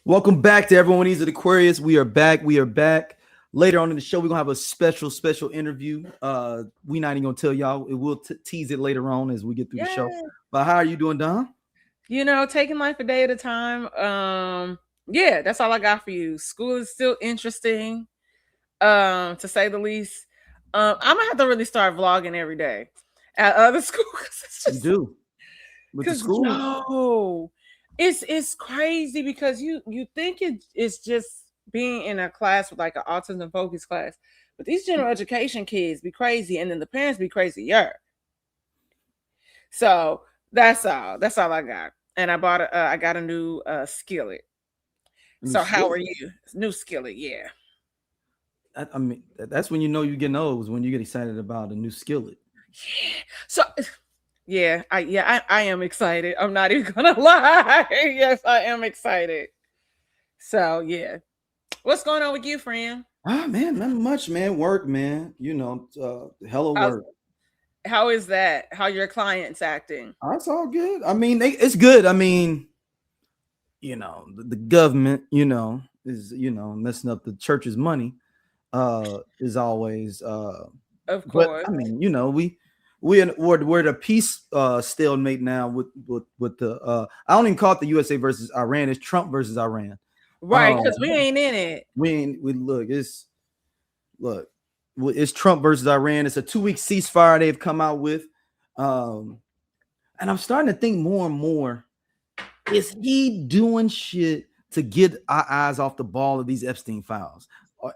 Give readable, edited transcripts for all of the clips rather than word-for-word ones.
Welcome back to everyone. These are the Aquarius. We are back. We are back. Later on in the show, we're gonna have a special interview. We not even gonna tell y'all. It will tease it later on as we get through the show. But how are you doing, Don? Taking life a day at a time. Yeah, that's all I got for you. School is still interesting, to say the least. I'm gonna have to really start vlogging every day at other school because it's You just do with the because school. it's crazy because you think it's just being in a class with like an autism focus class, but these general education kids be crazy, and then the parents be crazier. So that's all. That's all I got. And I got a new skillet. So how are you? New skillet, yeah. I mean, that's when you know you're getting old. Is when you get excited about a new skillet. Yeah. So I am excited. I'm not even gonna lie. Yes, I am excited. So yeah. What's going on with you, friend? Man, not much, man. Work, man. Hella work. How is that? How your clients acting? That's all good. I mean, it's good. I mean, the government, is messing up the church's money. Is always Of course. But I mean, we're at a peace stalemate now with the I don't even call it the USA versus Iran. It's Trump versus Iran. Right, because we ain't in it. It's Trump versus Iran. It's a 2-week ceasefire they've come out with. And I'm starting to think more and more, is he doing shit to get our eyes off the ball of these Epstein files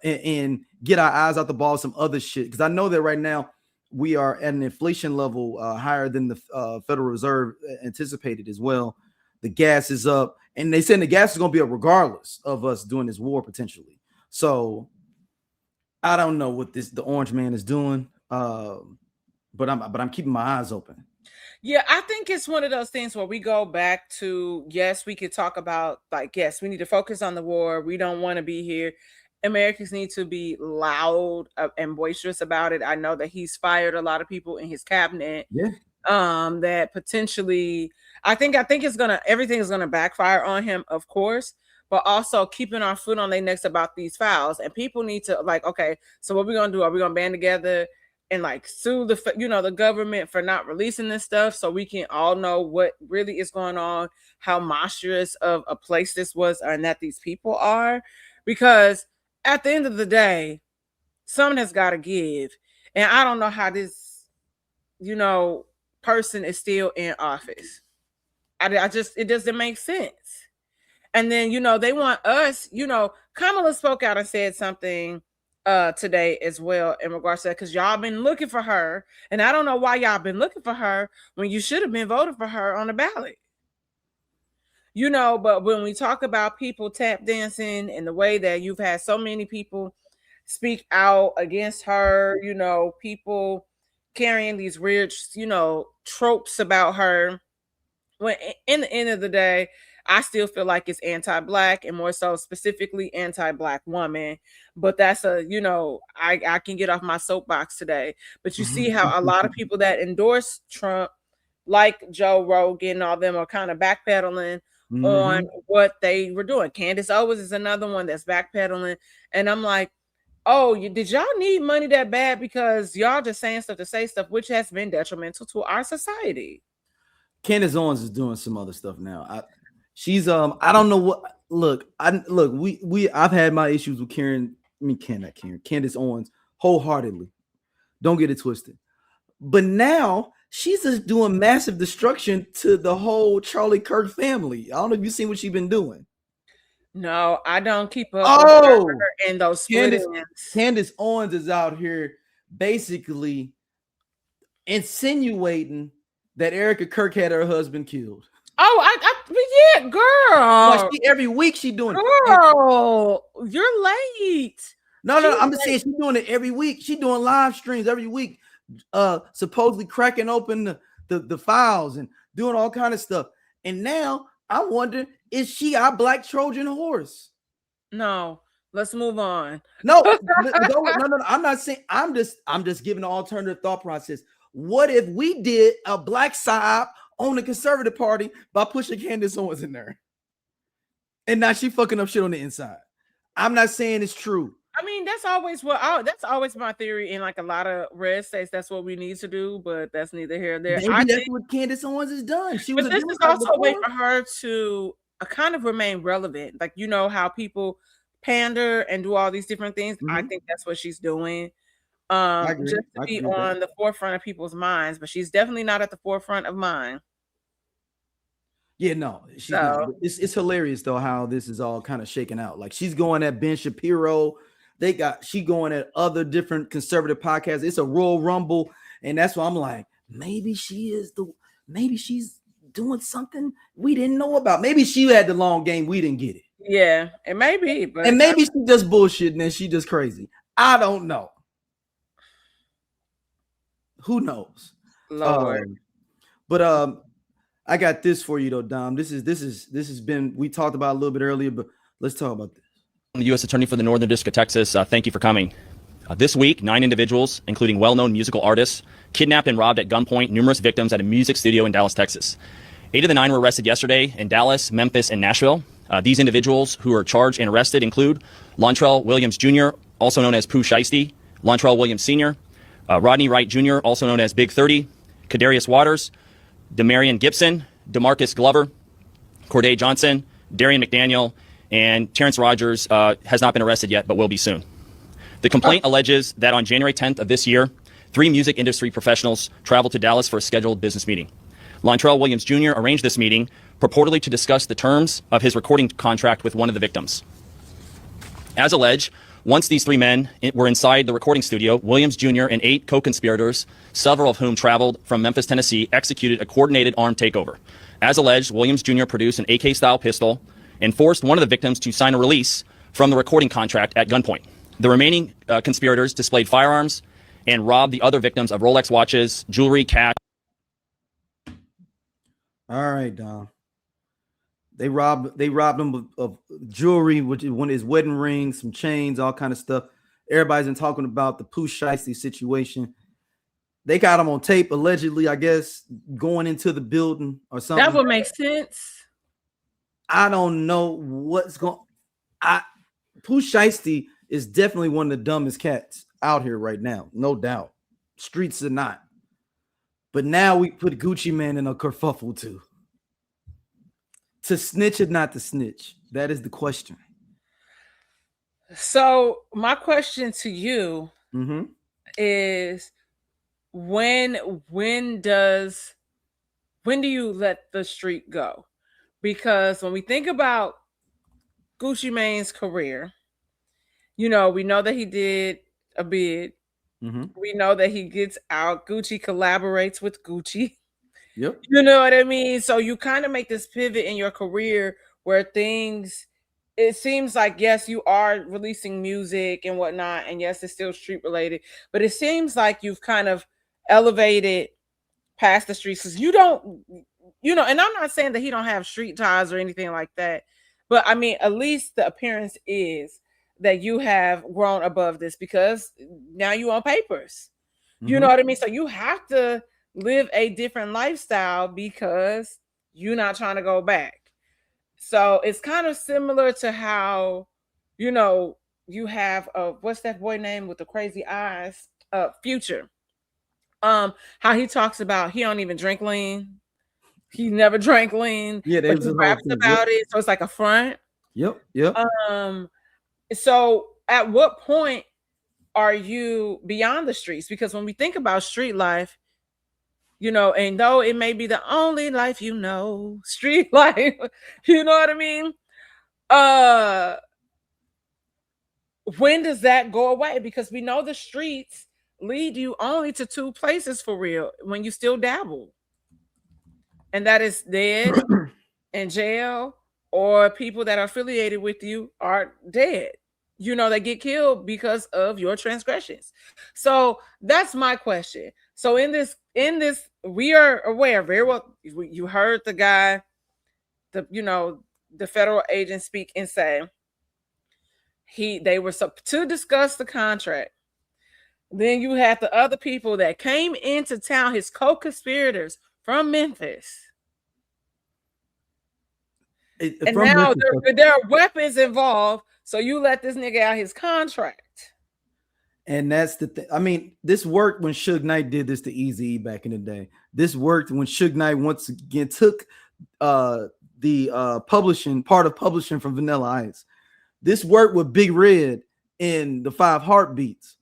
and get our eyes off the ball of some other shit? Because I know that right now we are at an inflation level higher than the Federal Reserve anticipated as well. The gas is up, and they said the gas is going to be up regardless of us doing this war potentially. So I don't know what the orange man is doing, but I'm keeping my eyes open. Yeah, I think it's one of those things where we go back to, yes, we could talk about, like, yes, we need to focus on the war. We don't want to be here. Americans need to be loud and boisterous about it. I know that he's fired a lot of people in his cabinet. Yeah. That potentially, I think everything is gonna backfire on him, of course, but also keeping our foot on their necks about these files. And people need to, like, okay, so what we gonna do? Are we gonna band together and like sue the government for not releasing this stuff so we can all know what really is going on, how monstrous of a place this was, and that these people are? Because at the end of the day, someone has got to give, and I don't know how this person is still in office. It doesn't make sense. And then they want us. Kamala spoke out and said something today as well in regards to that, because y'all been looking for her, and I don't know why y'all been looking for her when you should have been voting for her on the ballot. But when we talk about people tap dancing and the way that you've had so many people speak out against her, people carrying these weird, tropes about her, when in the end of the day, I still feel like it's anti-Black, and more so specifically anti-Black woman. But that's I can get off my soapbox today. But you see how a lot of people that endorse Trump, like Joe Rogan and all them, are kind of backpedaling on what they were doing. Candace Owens is another one that's backpedaling. And I'm like, oh, did y'all need money that bad? Because y'all just saying stuff to say stuff, which has been detrimental to our society. Candace Owens is doing some other stuff now. She's I don't know what. I've had my issues with Candace Owens wholeheartedly. Don't get it twisted. But now she's just doing massive destruction to the whole Charlie Kirk family. I don't know if you've seen what she's been doing. No, I don't keep up with her and those Candace Owens is out here basically insinuating that Erica Kirk had her husband killed. Oh, yeah, girl. Every week she doing it. Girl, you're late. No, I'm just saying she's doing it every week. She's doing live streams every week, supposedly cracking open the files and doing all kind of stuff. And now I wonder, is she our Black Trojan horse? No, let's move on. No, I'm not saying. I'm just giving an alternative thought process. What if we did a black psyop on the Conservative Party by pushing Candace Owens in there? And now she fucking up shit on the inside. I'm not saying it's true. I mean, that's always my theory in like a lot of red states. That's what we need to do, but that's neither here nor there. Maybe I that's think what Candace Owens has done. She was but this is also a way for her to kind of remain relevant. Like, you know how people pander and do all these different things. I think that's what she's doing. Just to be on the forefront of people's minds, but she's definitely not at the forefront of mine. Yeah, no, she's not. It's hilarious though how this is all kind of shaking out. Like she's going at Ben Shapiro. She going at other different conservative podcasts. It's a Royal Rumble, and that's why I'm like, maybe she's doing something we didn't know about. Maybe she had the long game, we didn't get it. Yeah, it may be, but and maybe she just bullshitting and she just crazy. I don't know. Who knows? Lord. But I got this for you though, Dom. This has been, we talked about a little bit earlier, but let's talk about this. The U.S. Attorney for the Northern District of Texas, thank you for coming. This week, 9 individuals, including well-known musical artists, kidnapped and robbed at gunpoint numerous victims at a music studio in Dallas, Texas. 8 of the 9 were arrested yesterday in Dallas, Memphis, and Nashville. These individuals who are charged and arrested include Lontrell Williams Jr., also known as Pooh Shiesty, Lontrell Williams Sr., Rodney Wright Jr., also known as Big 30, Kadarius Waters, Demarion Gibson, DeMarcus Glover, Corday Johnson, Darian McDaniel, and Terrence Rogers has not been arrested yet, but will be soon. The complaint alleges that on January 10th of this year, 3 music industry professionals traveled to Dallas for a scheduled business meeting. Lontrell Williams Jr. arranged this meeting purportedly to discuss the terms of his recording contract with one of the victims. As alleged, once these 3 men were inside the recording studio, Williams Jr. and 8 co-conspirators, several of whom traveled from Memphis, Tennessee, executed a coordinated armed takeover. As alleged, Williams Jr. produced an AK-style pistol and forced one of the victims to sign a release from the recording contract at gunpoint. The remaining conspirators displayed firearms and robbed the other victims of Rolex watches, jewelry, cash. All right, Dom. They robbed him of jewelry, which is one of his wedding rings, some chains, all kind of stuff. Everybody's been talking about the Pooh Shiesty situation. They got him on tape, allegedly, I guess, going into the building or something. That would make sense. I don't know what's going. Pooh Shiesty is definitely one of the dumbest cats out here right now, no doubt. Streets are not. But now we put Gucci Mane in a kerfuffle too. To snitch or not to snitch? That is the question. So my question to you is when do you let the street go? Because when we think about Gucci Mane's career, we know that he did a bid. We know that he gets out. Gucci collaborates with Gucci. Yep. You know what I mean? So you kind of make this pivot in your career where it seems like, yes, you are releasing music and whatnot, and yes, it's still street related, but it seems like you've kind of elevated past the streets because you don't, and I'm not saying that he don't have street ties or anything like that, but I mean, at least the appearance is that you have grown above this because now you own papers. You know what I mean? So you have to live a different lifestyle because you're not trying to go back. So it's kind of similar to how, you have what's that boy name with the crazy eyes? Future. How he talks about he don't even drink lean. He never drank lean. Yeah, but he raps about it. So it's like a front. Yep. So at what point are you beyond the streets? Because when we think about street life, and though it may be the only life, street life, you know what I mean? When does that go away? Because we know the streets lead you only to 2 places for real when you still dabble. And that is dead in jail, or people that are affiliated with you are dead. They get killed because of your transgressions. So that's my question. So in this, we are aware very well. You heard the guy, the federal agent speak and say they were to discuss the contract. Then you had the other people that came into town, his co-conspirators from Memphis. And now there are weapons involved. So you let this nigga out his contract. And that's the thing. I mean, this worked when Suge Knight did this to Eazy back in the day. This worked when Suge Knight once again took the publishing part of publishing from Vanilla Ice. This worked with Big Red in the 5 Heartbeats.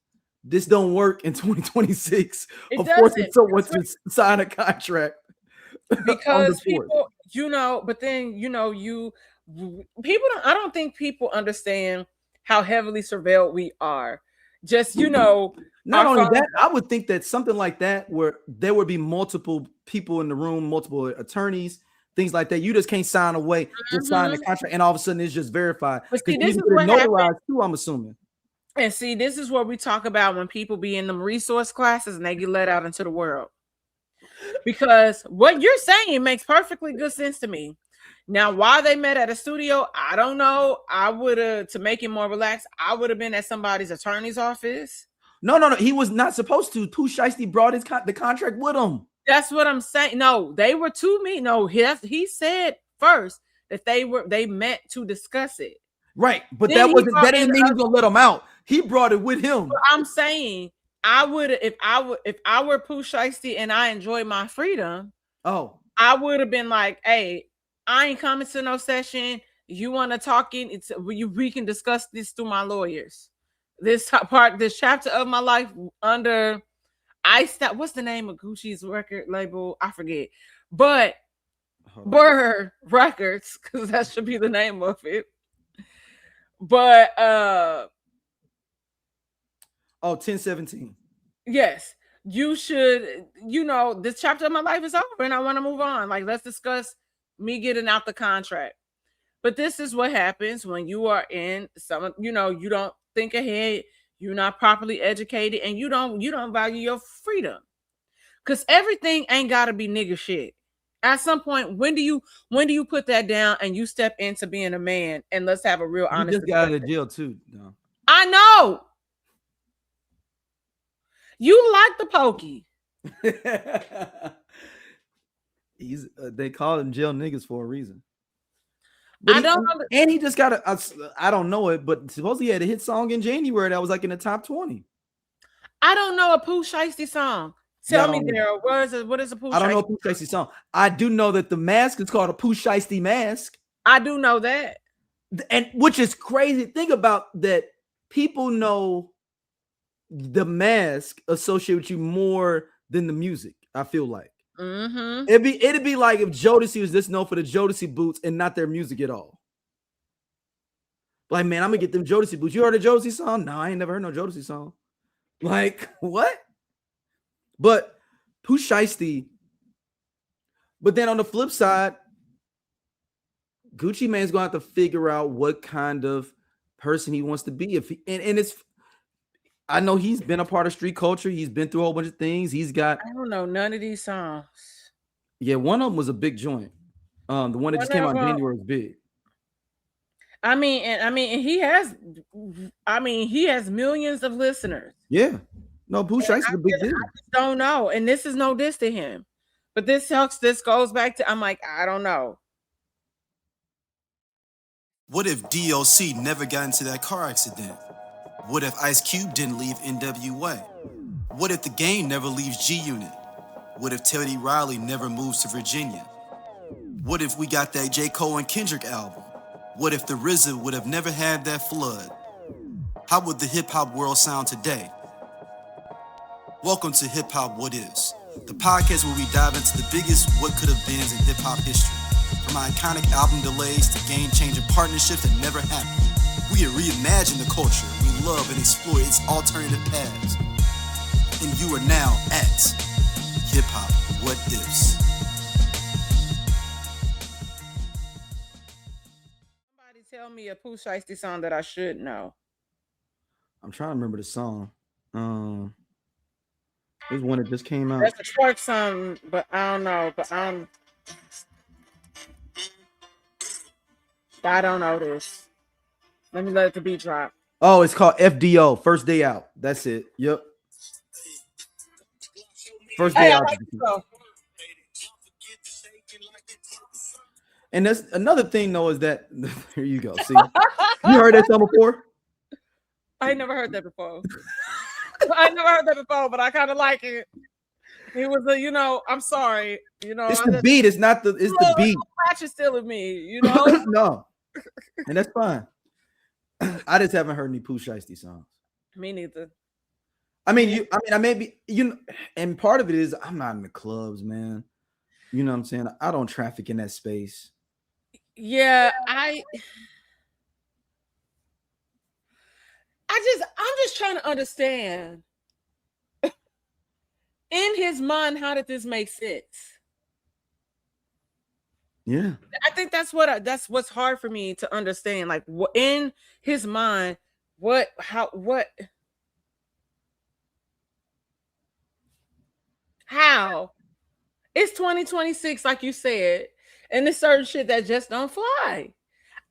This don't work in 2026. Of course, it's someone to sign a contract because people, but then people don't. I don't think people understand how heavily surveilled we are. Just not only that, I would think that something like that, where there would be multiple people in the room, multiple attorneys, things like that. You just can't sign away, just sign the contract, and all of a sudden it's just verified. But see, this is what notarized too, I'm assuming. And see, this is what we talk about when people be in them resource classes and they get let out into the world. Because what you're saying makes perfectly good sense to me. Now, why they met at a studio, I don't know. I would have, to make it more relaxed, I would have been at somebody's attorney's office. No. He was not supposed to. Pooh Shiesty brought the contract with him. That's what I'm saying. No, they were to me. No, he said first that they met to discuss it. Right, but that didn't mean he was gonna let him out. He brought it with him. I'm saying I would, if I were Pooh Shiesty and I enjoyed my freedom. Oh, I would have been like, hey, I ain't coming to no session. You want to talk in? We can discuss this through my lawyers. This chapter of my life under what's the name of Gucci's record label? I forget, but Burr Records, because that should be the name of it. But 1017. Yes, you should. This chapter of my life is over, and I want to move on. Like, let's discuss me getting out the contract. But this is what happens when you are in some, you don't think ahead, you're not properly educated, and you don't value your freedom. Because everything ain't gotta be nigga shit. At some point, when do you put that down and you step into being a man, and let's have a real honest discussion? Just got out of jail too. No. I know. You like the pokey. They call him jail niggas for a reason. But and he just got I don't know it, but supposedly he had a hit song in January that was like in the top 20. I don't know a Pooh Shiesty song. Tell me, Daryl, what is a Pooh Shiesty? I don't know a Pooh Shiesty song. I do know that the mask is called a Pooh Shiesty mask. I do know that. And which is crazy. Think about that. People know the mask associated with you more than the music, I feel like. Mm-hmm. It'd be like if Jodeci was just known for the Jodeci boots and not their music at all. Like, man, I'm gonna get them Jodeci boots. You heard a Jodeci song? No, I ain't never heard no Jodeci song. Like, what? But Pooh Shiesty. But then on the flip side, Gucci Mane's gonna have to figure out what kind of person he wants to be. And it's, I know he's been a part of street culture. He's been through a whole bunch of things. I don't know none of these songs. Yeah, one of them was a big joint. The one that just came out in January was big. And he has millions of listeners. Yeah. No, Pooh Shiesty's a big deal. I just don't know. And this is no diss to him. But this goes back to, I'm like, I don't know. What if DOC never got into that car accident? What if Ice Cube didn't leave NWA? What if the game never leaves G-Unit? What if Teddy Riley never moves to Virginia? What if we got that J. Cole and Kendrick album? What if the RZA would have never had that flood? How would the hip-hop world sound today? Welcome to Hip Hop What Is, the podcast where we dive into the biggest what could have beens in hip-hop history. From iconic album delays to game-changing partnerships that never happened. We reimagine the culture we love and explore its alternative paths. And you are now at Hip Hop What Ifs. Somebody tell me a Pooh Shiesty song that I should know. I'm trying to remember the song. There's one that just came out. That's a twerk song, but I don't know. I don't know this. Let me let the beat drop. Oh, it's called FDO, First Day Out. That's it. Yep. First Day Out. And that's another thing, though, is that here you go. See, you heard that song before? I never heard that before. I never heard that before, but I kind of like it. It was a, I'm sorry, It's the beat. It's not the. It's the beat. Patch is still of me, No, and that's fine. I just haven't heard any Pooh Shiesty songs. Me neither. I mean, I may be, and part of it is I'm not in the clubs, man. You know what I'm saying? I don't traffic in that space. Yeah, I'm just trying to understand in his mind, how did this make sense? Yeah, I think that's what's hard for me to understand. Like, in his mind, how? It's 2026, like you said, and there's certain shit that just don't fly.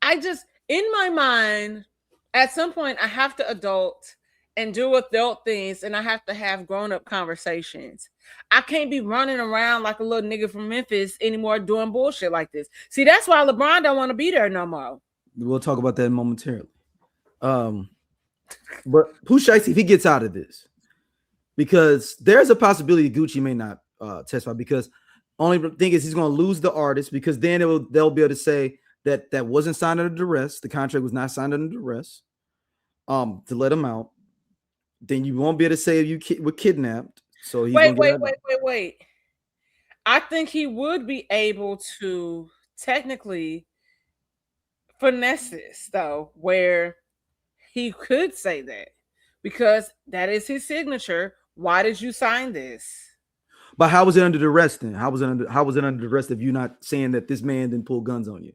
In my mind, at some point, I have to adult and do adult things, and I have to have grown-up conversations. I can't be running around like a little nigga from Memphis anymore doing bullshit like this. See, that's why LeBron don't want to be there no more. We'll talk about that momentarily. But Pooh Shiesty, if he gets out of this, because there's a possibility Gucci may not testify, because only thing is he's going to lose the artist, because then they'll be able to say that wasn't signed under duress. The contract was not signed under duress to let him out. Then you won't be able to say you were kidnapped. So wait. I think he would be able to technically finesse this, though, where he could say that, because that is his signature. Why did you sign this? But how was it under duress then? How was it under duress if you're not saying that this man didn't pull guns on you?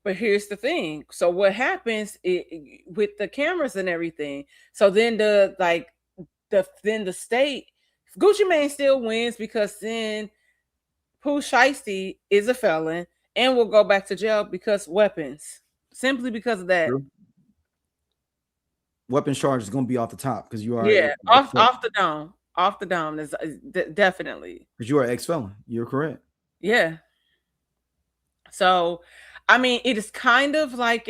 But here's the thing. So what happens with the cameras and everything? So then the state, Gucci Mane still wins, because then Pooh Shiesty is a felon and will go back to jail because weapons. Simply because of that. True. Weapon charge is going to be off the top because you are off the dome. Off the dome is definitely, because you are ex-felon. You're correct. Yeah. So, I mean, it is kind of like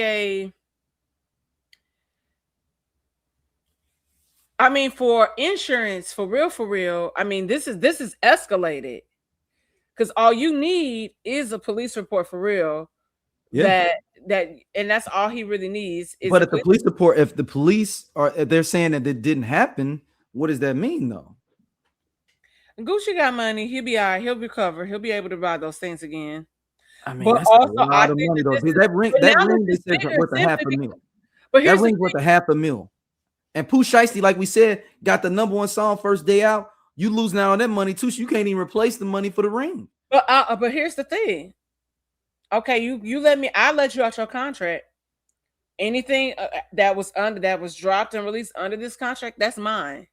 for insurance, for real. I mean, this is escalated, because all you need is a police report for real. Yeah. And that's all he really needs. But if the police report, if the police if they're saying that it didn't happen, what does that mean, though? Gucci got money. He'll be all right. He'll recover. He'll be able to buy those things again. I mean, that's also, a lot of money, though. That ring they said worth $500,000. But that ring's worth $500,000. And Pooh Shiesty, like we said, got the #1 song first day out. You lose now on that money too, so you can't even replace the money for the ring. But here's the thing. Okay, I let you out your contract. Anything that was dropped and released under this contract, that's mine.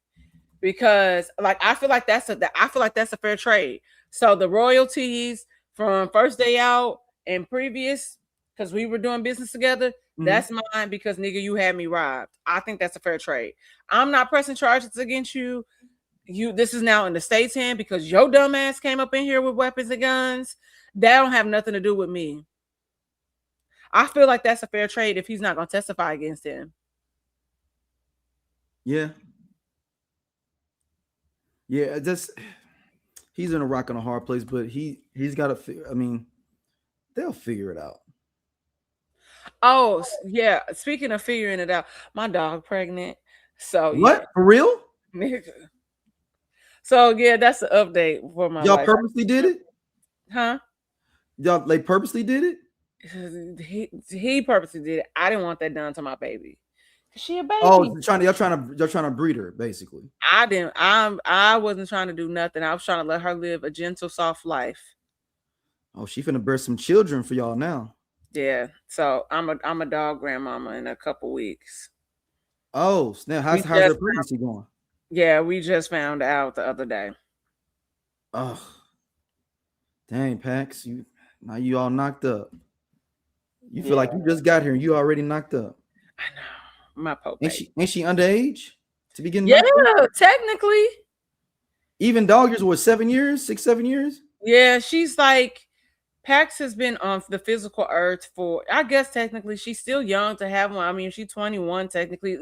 Because I feel like that's a fair trade. So the royalties from first day out and previous, because we were doing business together, that's mine, because nigga, you had me robbed. I think that's a fair trade. I'm not pressing charges against you. This is now in the state's hand, because your dumb ass came up in here with weapons and guns. That don't have nothing to do with me. I feel like that's a fair trade if he's not going to testify against him. Yeah. Yeah, he's in a rock and a hard place, but he's got to. I mean, they'll figure it out. Oh yeah. Speaking of figuring it out, my dog pregnant. So what? Yeah. For real? So yeah, that's the update for my. Y'all purposely did it? Huh? Y'all purposely did it? He purposely did it. I didn't want that done to my baby. She a baby. Oh, y'all trying to breed her, basically. I wasn't trying to do nothing. I was trying to let her live a gentle, soft life. Oh, she finna birth some children for y'all now. Yeah. So I'm a dog grandmama in a couple weeks. Oh, snap. How's her pregnancy going? Yeah, we just found out the other day. Oh, dang, Pax, now you all knocked up. You feel like you just got here and you already knocked up. I know. My pope. Ain't she underage to begin? Yeah, technically. Even dog years, what, 7 years, 6, 7 years? Yeah, she's like Pax has been on the physical earth for, I guess technically she's still young to have one. I mean, she's 21 technically,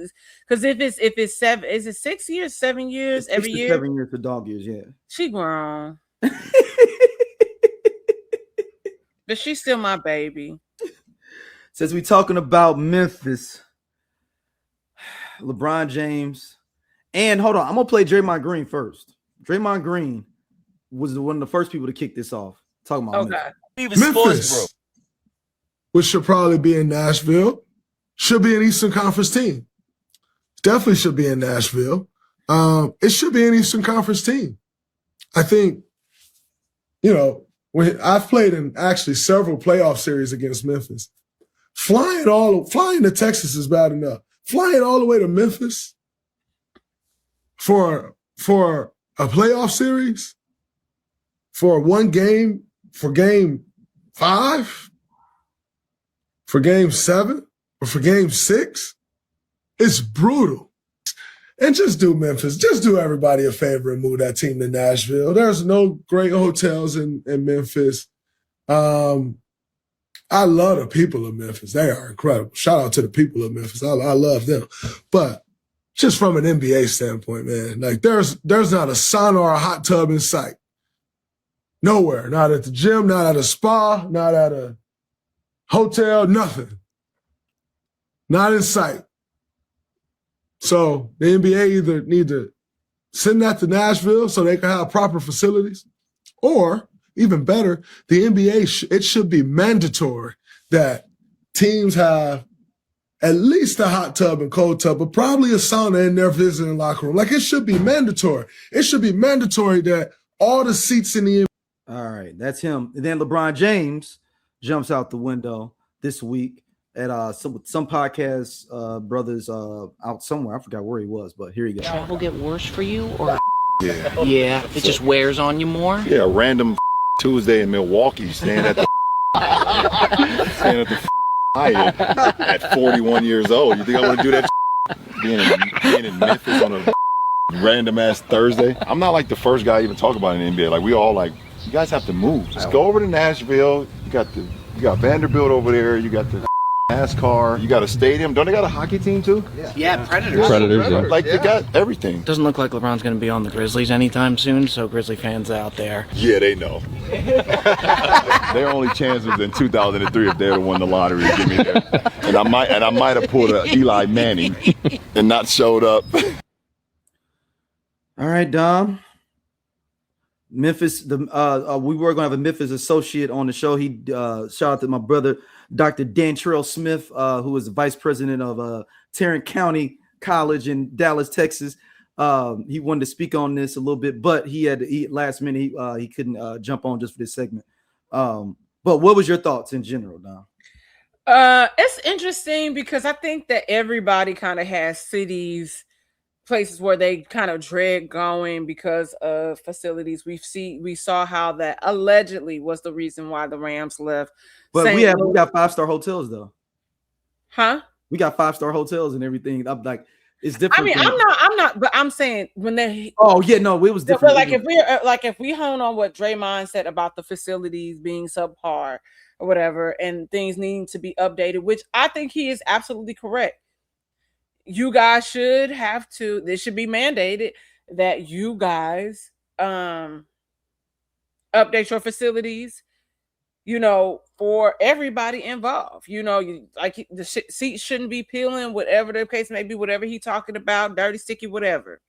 because if it's 7, is it 6 years, 7 years every year? 7 years for dog years, yeah. She grown, but she's still my baby. Since we talking about Memphis, LeBron James, and hold on, I'm gonna play Draymond Green first. Draymond Green was one of the first people to kick this off. Talking about Memphis, which should probably be in Nashville, should be an Eastern Conference team. Definitely should be in Nashville. It should be an Eastern Conference team. I think, when I've played in actually several playoff series against Memphis. Flying to Texas is bad enough. Flying all the way to Memphis for a playoff series, for one game, for game 5, for game 7, or for game 6, it's brutal. And just do Memphis. Just do everybody a favor and move that team to Nashville. There's no great hotels in Memphis. I love the people of Memphis. They are incredible. Shout out to the people of Memphis. I love them. But just from an NBA standpoint, man, like there's not a sauna or a hot tub in sight. Nowhere. Not at the gym, not at a spa, not at a hotel, nothing. Not in sight. So the NBA either need to send that to Nashville so they can have proper facilities, or even better, the NBA, it should be mandatory that teams have at least a hot tub and cold tub, but probably a sauna in their visiting locker room. Like, it should be mandatory. It should be mandatory that all the seats in the NBA. All right, that's him. And then LeBron James jumps out the window this week at some podcast brothers out somewhere. I forgot where he was, but here you go. Travel get worse for you, or Yeah, it just wears on you more? yeah, random Tuesday in Milwaukee, staying at the Hyatt at 41 years old. You think I want to do that? Being in Memphis on a random ass Thursday. I'm not like the first guy to even talk about it in the NBA. Like, we all like, you guys have to move. Just go over to Nashville. You got Vanderbilt over there. You got the NASCAR. You got a stadium. Don't they got a hockey team too? Yeah, Predators. Yeah. Like, they got everything. Doesn't look like LeBron's going to be on the Grizzlies anytime soon, so Grizzly fans out there. Yeah, they know. Their only chance was in 2003 if they'd have won the lottery to give me that. And I might have pulled a Eli Manning and not showed up. All right, Dom. Memphis, we were going to have a Memphis associate on the show. He shout out to my brother, Dr. Dantrell Smith, who is the vice president of Tarrant County College in Dallas, Texas. He wanted to speak on this a little bit, but last minute he couldn't jump on just for this segment. But what was your thoughts in general, Dom? It's interesting because I think that everybody kind of has places where they kind of dread going because of facilities. We saw how that allegedly was the reason why the Rams left. But we got 5-star hotels though. Huh? We got 5-star hotels and everything. I'm like, it's different. I mean, I'm not, but I'm saying when they. Oh yeah, no, it was different. But if we hone on what Draymond said about the facilities being subpar or whatever, and things needing to be updated, which I think he is absolutely correct. You guys should have to. This should be mandated that you guys update your facilities. For everybody involved. The seats shouldn't be peeling, whatever the case may be, whatever he's talking about, dirty, sticky, whatever.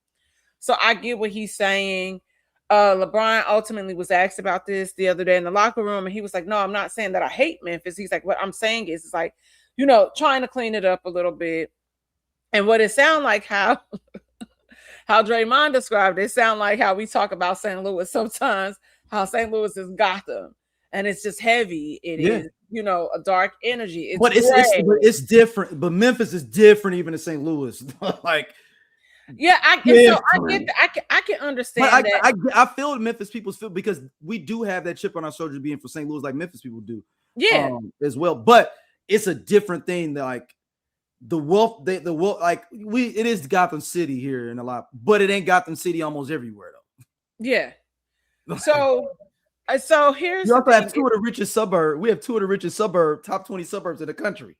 So I get what he's saying. LeBron ultimately was asked about this the other day in the locker room, and he was like, no, I'm not saying that I hate Memphis. He's like, what I'm saying is, it's like, trying to clean it up a little bit. And what it sounds like how Draymond described it, sound like how we talk about St. Louis sometimes, how St. Louis is Gotham. And it's just heavy. It is, a dark energy. It's different. But Memphis is different even in St. Louis. Like, yeah, I get that. I can understand that. I feel Memphis people feel, because we do have that chip on our shoulder being for St. Louis, like Memphis people do. Yeah, as well. But it's a different thing. Like the wealth, it is Gotham City here in a lot, but it ain't Gotham City almost everywhere though. Yeah. So So here's You the also have thing. two of the richest suburbs. We have two of the richest top 20 suburbs in the country.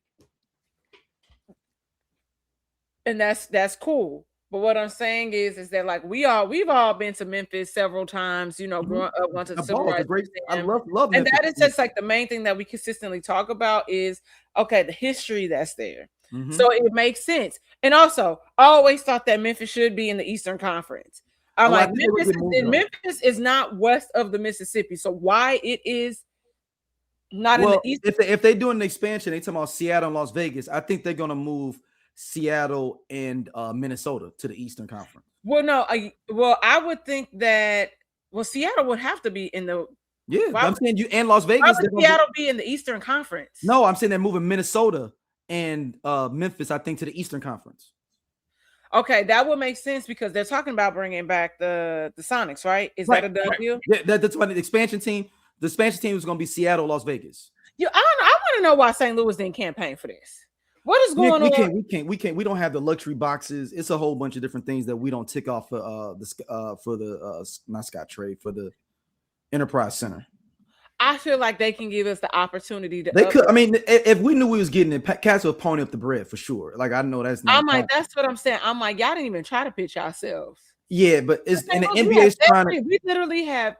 And that's cool. But what I'm saying is that like we've all been to Memphis several times, you know, growing up, went to the Civil Rights I Museum. love And Memphis. that is just like the main thing that we consistently talk about is okay, the history that's there. So it makes sense. And also, I always thought that Memphis should be in the Eastern Conference. I'm like, Memphis is not west of the Mississippi. So why it is not in the East? If they do an expansion, they talking about Seattle and Las Vegas. I think they're gonna move Seattle and Minnesota to the Eastern Conference. Well, no, I would think that Seattle would have to be in the I'm saying you and Las Vegas. Why would Seattle be in the Eastern Conference? No, I'm saying they're moving Minnesota and Memphis, I think, to the Eastern Conference. Okay, that would make sense because they're talking about bringing back the Sonics, right? Is that a done deal? Yeah, that's why the expansion team is going to be Seattle, Las Vegas. I want to know why St. Louis didn't campaign for this. What is going on? We don't have the luxury boxes. It's a whole bunch of different things that we don't tick off for not Scott Trade, for the Enterprise Center. I feel like they can give us the opportunity to. They could. I mean, if we knew we was getting it, cats would pony up the bread for sure. Like I know that's. I'm like, that's what I'm saying. I'm like, y'all didn't even try to pitch yourselves. Yeah, but it's and the NBA is trying to. We literally have.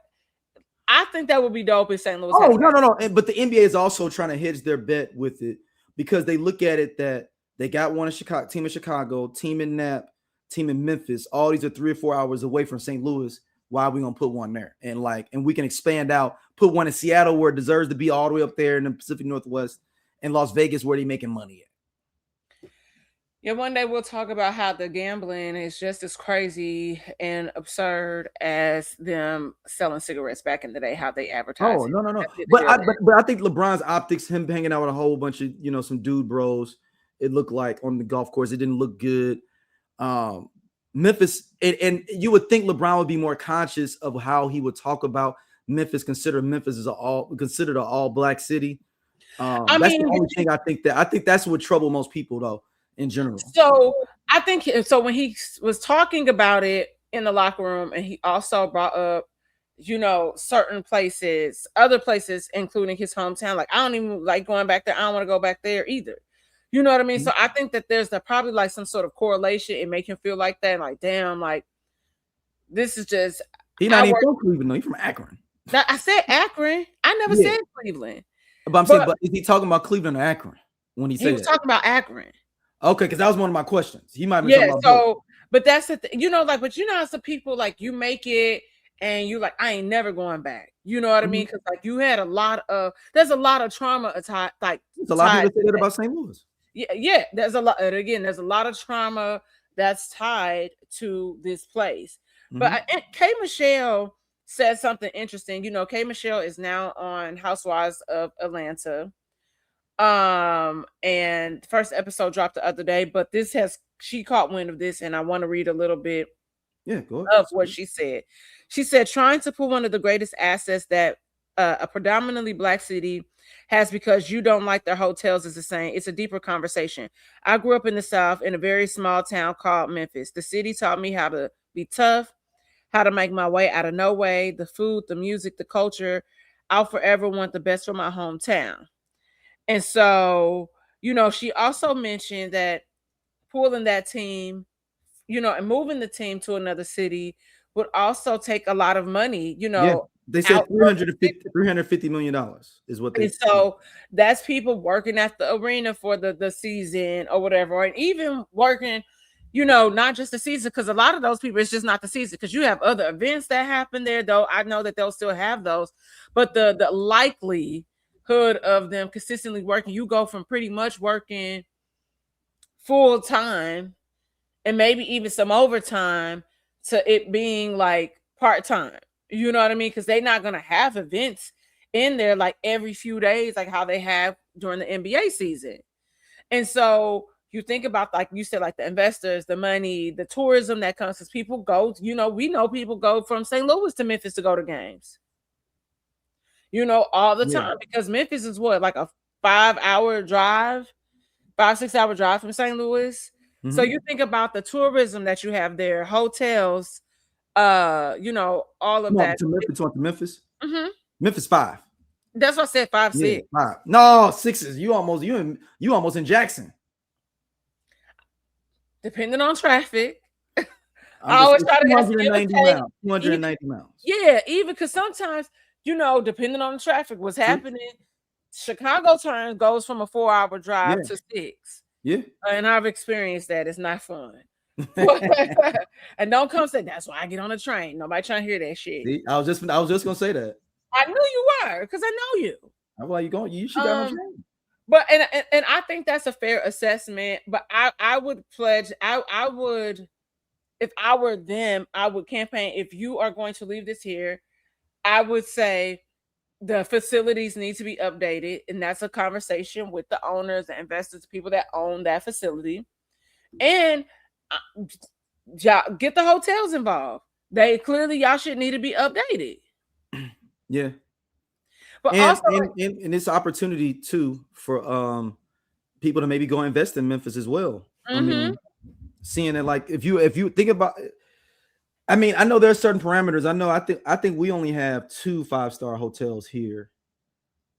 I think that would be dope if St. Louis. Oh no! But the NBA is also trying to hedge their bet with it because they look at it that they got one in Chicago, team in Nap, team in Memphis. All these are 3 or 4 hours away from St. Louis. Why are we gonna put one there? And we can expand out, put one in Seattle where it deserves to be all the way up there in the Pacific Northwest, and Las Vegas where they're making money at. Yeah, one day we'll talk about how the gambling is just as crazy and absurd as them selling cigarettes back in the day, how they advertise. Oh, no. But I think LeBron's optics, him hanging out with a whole bunch of, some dude bros, it looked like on the golf course, it didn't look good. Memphis, and you would think LeBron would be more conscious of how he would talk about Memphis, consider Memphis as considered an all-black city. That's the only thing I think that's what trouble most people though in general. So I think when he was talking about it in the locker room, and he also brought up, certain places, other places, including his hometown. Like I don't even like going back there. I don't want to go back there either. You know what I mean? Mm-hmm. So I think that there's probably like some sort of correlation and make him feel like that. Like, damn, like this is just. He's not even from Cleveland. No, he's from Akron. I said Akron. I never said Cleveland. But I'm saying, but is he talking about Cleveland or Akron when he said? He was talking about Akron. Okay, because that was one of my questions. He might be talking about both. But that's the thing, but how some people like you make it and you like, I ain't never going back. You know what I mean? Because like you had there's a lot of trauma there's a lot of people say that about St. Louis. Yeah, there's a lot. Again, there's a lot of trauma that's tied to this place. Mm-hmm. But K. Michelle said something interesting. K. Michelle is now on Housewives of Atlanta. And the first episode dropped the other day, but she caught wind of this, and I want to read a little bit of what she said. She said, trying to put one of the greatest assets that a predominantly Black city has because you don't like their hotels is the same. It's a deeper conversation. I grew up in the South in a very small town called Memphis. The city taught me how to be tough, how to make my way out of no way, the food, the music, the culture. I'll forever want the best for my hometown. And so, she also mentioned that pulling that team, and moving the team to another city would also take a lot of money, They said $350 million is what they said. So that's people working at the arena for the season or whatever, and even working, not just the season, because a lot of those people, it's just not the season, because you have other events that happen there, though I know that they'll still have those, but the likelihood of them consistently working, you go from pretty much working full time and maybe even some overtime to it being like part-time. You know what I mean? Because they're not going to have events in there like every few days, like how they have during the NBA season. And so you think about, like you said, like the investors, the money, the tourism that comes, because people go, we know people go from St. Louis to Memphis to go to games. All the time, because Memphis is like a 5-hour drive, 5-6 hour drive from St. Louis. Mm-hmm. So you think about the tourism that you have there, hotels, all of that. To Memphis. Mm-hmm. Memphis 5. That's what I said. 5, 6. 5. No, 6s. You almost in Jackson. Depending on traffic. I always try to 290 miles. 290 miles. Yeah, even because sometimes, depending on the traffic, what's happening, Chicago turn goes from a 4-hour drive to 6. Yeah. And I've experienced that. It's not fun. And don't come say that's why I get on the train. Nobody trying to hear that shit. See, I was just gonna say that. I knew you were because I know you. I'm like, you should get on the train. But and I think that's a fair assessment. But I would pledge, I would, if I were them, I would campaign. If you are going to leave this here, I would say the facilities need to be updated, and that's a conversation with the owners, the investors, people that own that facility, and get the hotels involved. Y'all should need to be updated. Yeah, but also, and it's opportunity too for people to maybe go invest in Memphis as well. I mean, seeing it, like if you think about it, I mean, I know there are certain parameters. I think we only have 2 5-star hotels here.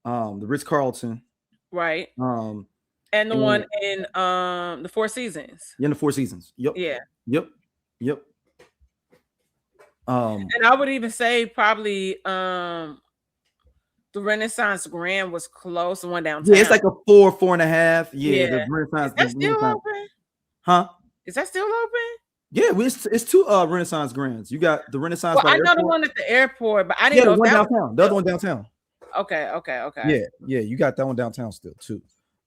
The Ritz-Carlton. Right. And the one in the Four Seasons. Yeah, in the Four Seasons. Yep. Yeah. Yep. And I would even say probably the Renaissance Grand was close, the one downtown. Yeah, it's like a 4.5. Yeah. The Renaissance. Is that still open? Huh? Is that still open? Yeah, it's 2 Renaissance Grands. You got the Renaissance. Well, I know the one at the airport, but I didn't know the one downtown. The other one downtown. Okay. Yeah, you got that one downtown still too.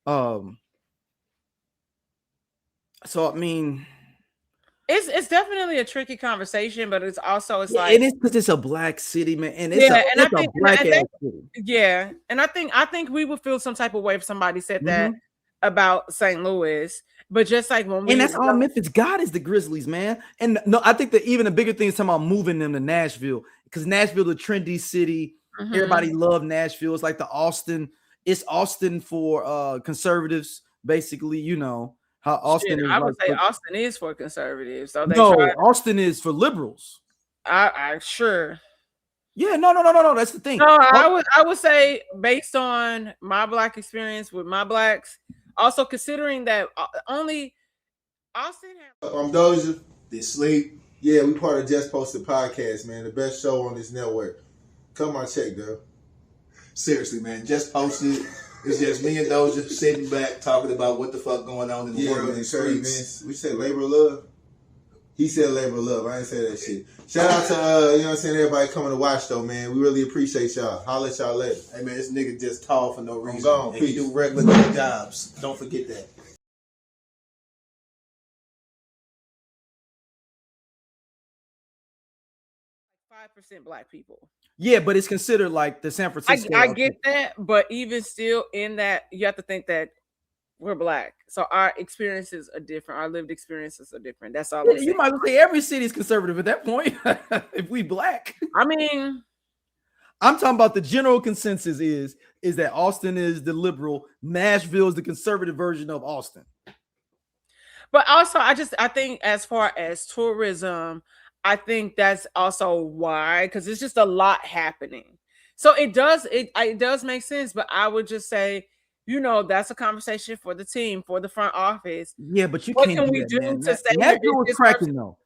So I mean, it's definitely a tricky conversation, but it's also like it is because it's a black city, man, and it's a black ass city. Yeah, and I think we would feel some type of way if somebody said that about St. Louis. But just like when we, and that's all Memphis got is the Grizzlies, man. And no, I think that even the bigger thing is talking about moving them to Nashville, because Nashville, the trendy city, everybody loved Nashville. It's like it's Austin for conservatives, basically. How Austin is. I would say Austin is for conservatives. So Austin is for liberals. I sure. Yeah, no. That's the thing. No, I would say based on my black experience with my blacks. Also, considering that only Austin has. I'm Doja. They sleep. Yeah, we part of Just Posted Podcast, man. The best show on this network. Come on, check, girl. Seriously, man. Just Posted. It's just me and Doja sitting back talking about what the fuck going on in the world and the streets. We said labor of love. He said labor of love. I ain't say that shit. Shout out to everybody coming to watch though, man. We really appreciate y'all. Holla at y'all later. Hey man, this nigga just tall for no reason. I'm gone. And he do regular jobs. Don't forget that. 5% black people. Yeah, but it's considered like the San Francisco. I get that, but even still in that, you have to think that we're black. So our experiences are different. Our lived experiences are different. That's all. You might say every city is conservative at that point. If we black. I mean, I'm talking about the general consensus is that Austin is the liberal, Nashville is the conservative version of Austin. But also, I think as far as tourism, I think that's also why, because it's just a lot happening. So it does make sense. But I would just say, that's a conversation for the team, for the front office. Yeah, but what can we do to say Nashville was cracking though?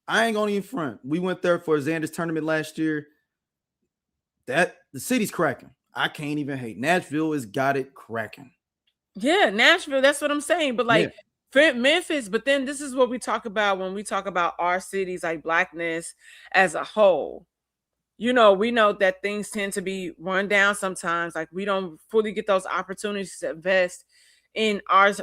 I ain't gonna even front. We went there for Xander's tournament last year. That the city's cracking. I can't even hate. Nashville has got it cracking. Yeah, Nashville. That's what I'm saying. But like Memphis. But then this is what we talk about when we talk about our cities, like blackness as a whole. We know that things tend to be run down sometimes. Like we don't fully get those opportunities to invest in our,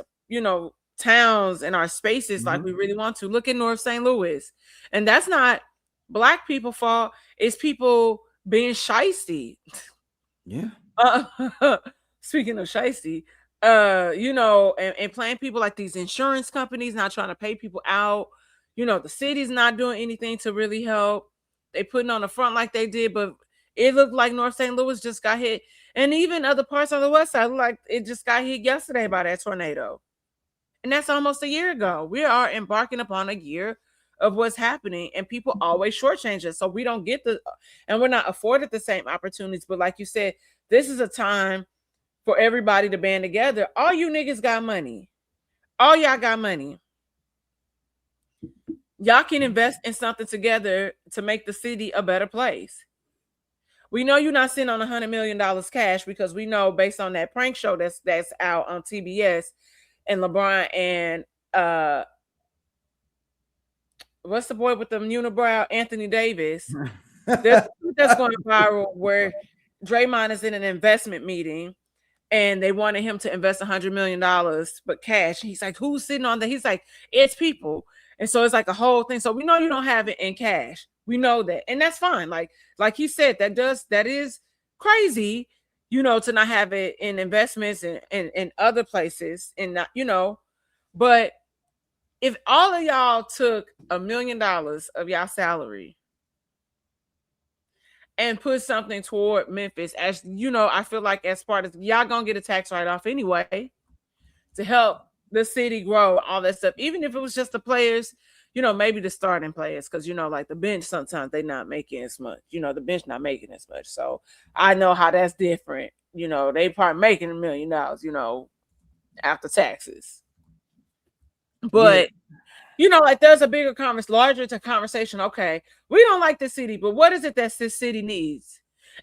towns and our spaces like we really want to. Look at North St. Louis. And that's not black people's fault. It's people being shiesty. Yeah. Speaking of shiesty, and playing people like these insurance companies not trying to pay people out. The city's not doing anything to really help. They putting on the front like they did, but it looked like North St. Louis just got hit. And even other parts on the west side, like it just got hit yesterday by that tornado. And that's almost a year ago. We are embarking upon a year of what's happening, and people always shortchange us. So we don't get and we're not afforded the same opportunities. But like you said, this is a time for everybody to band together. All you niggas got money. All y'all got money. Y'all can invest in something together to make the city a better place. We know you're not sitting on $100 million cash, because we know, based on that prank show that's out on TBS, and LeBron and what's the boy with the unibrow, Anthony Davis, that's going viral, where Draymond is in an investment meeting and they wanted him to invest $100 million, but cash. He's like, who's sitting on that? He's like, it's people. And so it's like a whole thing. So we know you don't have it in cash. We know that. And that's fine. Like he said, that is crazy, to not have it in investments and other places, and not, but if all of y'all took $1 million of y'all salary and put something toward Memphis, as I feel like as part of, y'all gonna get a tax write-off anyway to help the city grow, all that stuff. Even if it was just the players, maybe the starting players, because like the bench, sometimes they not making as much. The bench not making as much. So I know how that's different. They probably making $1 million, after taxes. But like there's a bigger larger conversation. Okay, we don't like the city, but what is it that this city needs?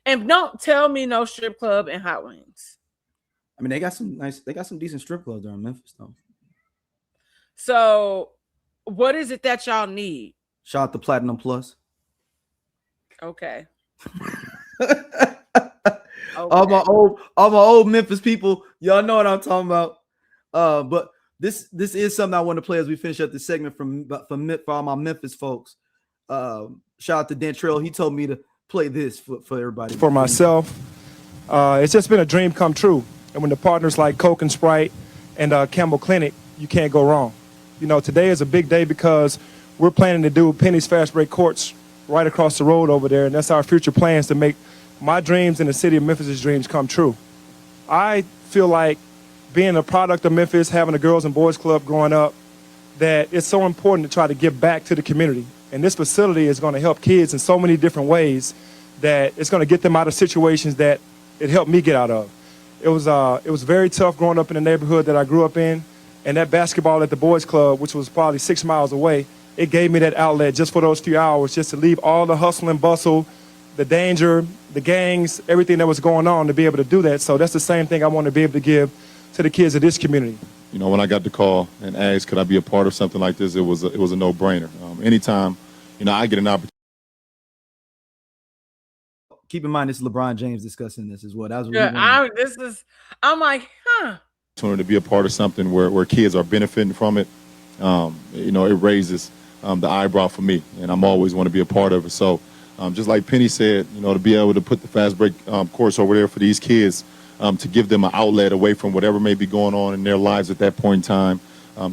And don't tell me no strip club and hot wings. I mean, they got some decent strip clubs there in Memphis, though. So what is it that y'all need? Shout out to Platinum Plus. Okay. All my old Memphis people, y'all know what I'm talking about. But this is something I want to play as we finish up this segment for all my Memphis folks. Shout out to Dentrell. He told me to play this for everybody. For myself, it's just been a dream come true. And when the partners like Coke and Sprite and Campbell Clinic, you can't go wrong. Today is a big day because we're planning to do Penny's Fast Break Courts right across the road over there. And that's our future plans to make my dreams and the city of Memphis' dreams come true. I feel like being a product of Memphis, having a girls and boys club growing up, that it's so important to try to give back to the community. And this facility is going to help kids in so many different ways that it's going to get them out of situations that it helped me get out of. It was very tough growing up in the neighborhood that I grew up in. And that basketball at the boys club, which was probably 6 miles away, it gave me that outlet just for those few hours, just to leave all the hustle and bustle, the danger, the gangs, everything that was going on, to be able to do that. So that's the same thing I want to be able to give to the kids of this community. When I got the call and asked, could I be a part of something like this, it was a no-brainer. Anytime, I get an opportunity. Keep in mind, this is LeBron James discussing this as well. That was what I'm like, to be a part of something where kids are benefiting from it. It raises the eyebrow for me, and I'm always want to be a part of it. So just like Penny said, to be able to put the fast break course over there for these kids, to give them an outlet away from whatever may be going on in their lives at that point in time,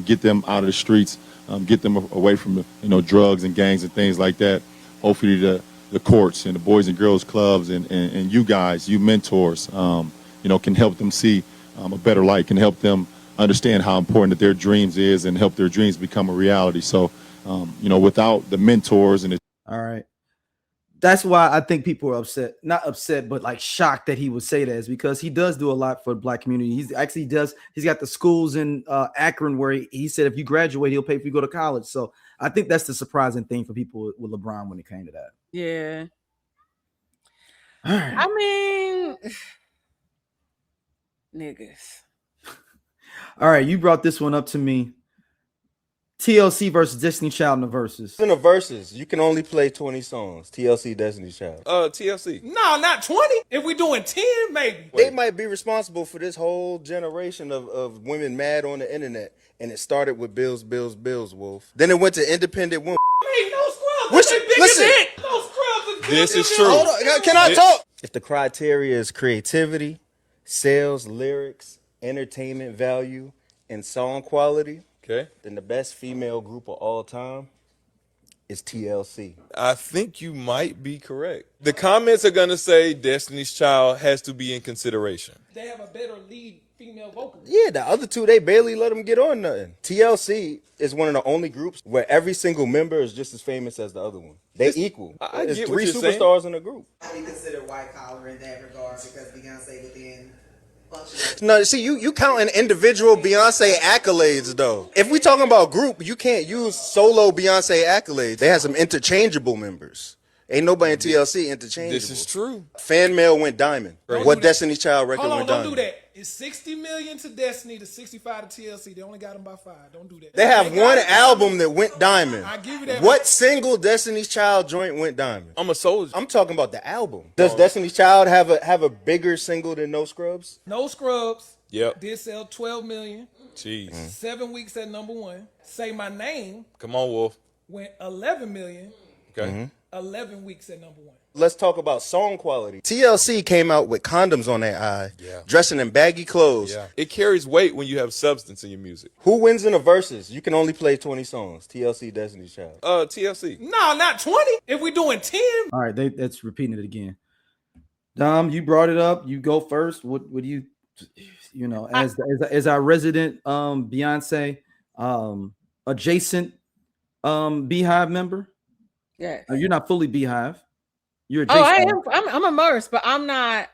get them out of the streets, get them away from drugs and gangs and things like that. Hopefully the courts and the boys and girls clubs and you guys, you mentors, can help them see a better light, can help them understand how important that their dreams is and help their dreams become a reality. So, without the mentors and all right. That's why I think people are not upset, but like shocked that he would say that, is because he does do a lot for the Black community. He's got the schools in Akron where he said if you graduate, he'll pay for you to go to college. So I think that's the surprising thing for people with LeBron when it came to that. Yeah. All right. I mean, niggas. All right, you brought this one up to me. TLC versus Destiny Child in the verses. In the verses, you can only play 20 songs. TLC, Destiny Child. TLC. No, not 20. If we doing 10, maybe. They might be responsible for this whole generation of women mad on the internet. And it started with Bills, Wolf. Then it went to Independent Women. Hey, no scrubs. Listen. No scrubs. This is true. Hold on. Can I talk? If the criteria is creativity, sales, lyrics, entertainment value, and song quality, okay, then the best female group of all time is TLC. I think you might be correct. The comments are going to say Destiny's Child has to be in consideration. They have a better lead female vocalist. Yeah, the other two, they barely let them get on nothing. TLC is one of the only groups where every single member is just as famous as the other one. They equal. I There's get what 3 you're saying. superstars in the group. How do you consider white collar in that regard? Because Beyonce within No, see, you counting individual Beyonce accolades, though. If we talking about group, you can't use solo Beyonce accolades. They had some interchangeable members. Ain't nobody in TLC interchangeable. This is true. Fan mail went diamond. What Destiny's Child record Hold on, went don't diamond? do that. It's 60 million to Destiny to 65 to TLC. They only got them by 5. Don't do that. They have one album that went diamond. I give you that. What single Destiny's Child joint went diamond? I'm a soldier. I'm talking about the album. Does Destiny's Child have a bigger single than No Scrubs? No Scrubs. Yep. Did sell 12 million. Jeez. 7 weeks at number 1. Say My Name Come on, Wolf. went 11 million. Okay. 11 weeks at number 1. Let's talk about song quality. TLC came out with condoms on their eye, dressing in baggy clothes. Yeah. It carries weight when you have substance in your music. Who wins in the verses? You can only play 20 songs. TLC, Destiny's Child. TLC. No, not 20. If we doing 10. All right, that's repeating it again. Dom, you brought it up. You go first. What do you know, as our resident Beyonce adjacent Beehive member? Yeah. You're not fully Beehive. You're Oh, adjacent. I'm immersed, but I'm not.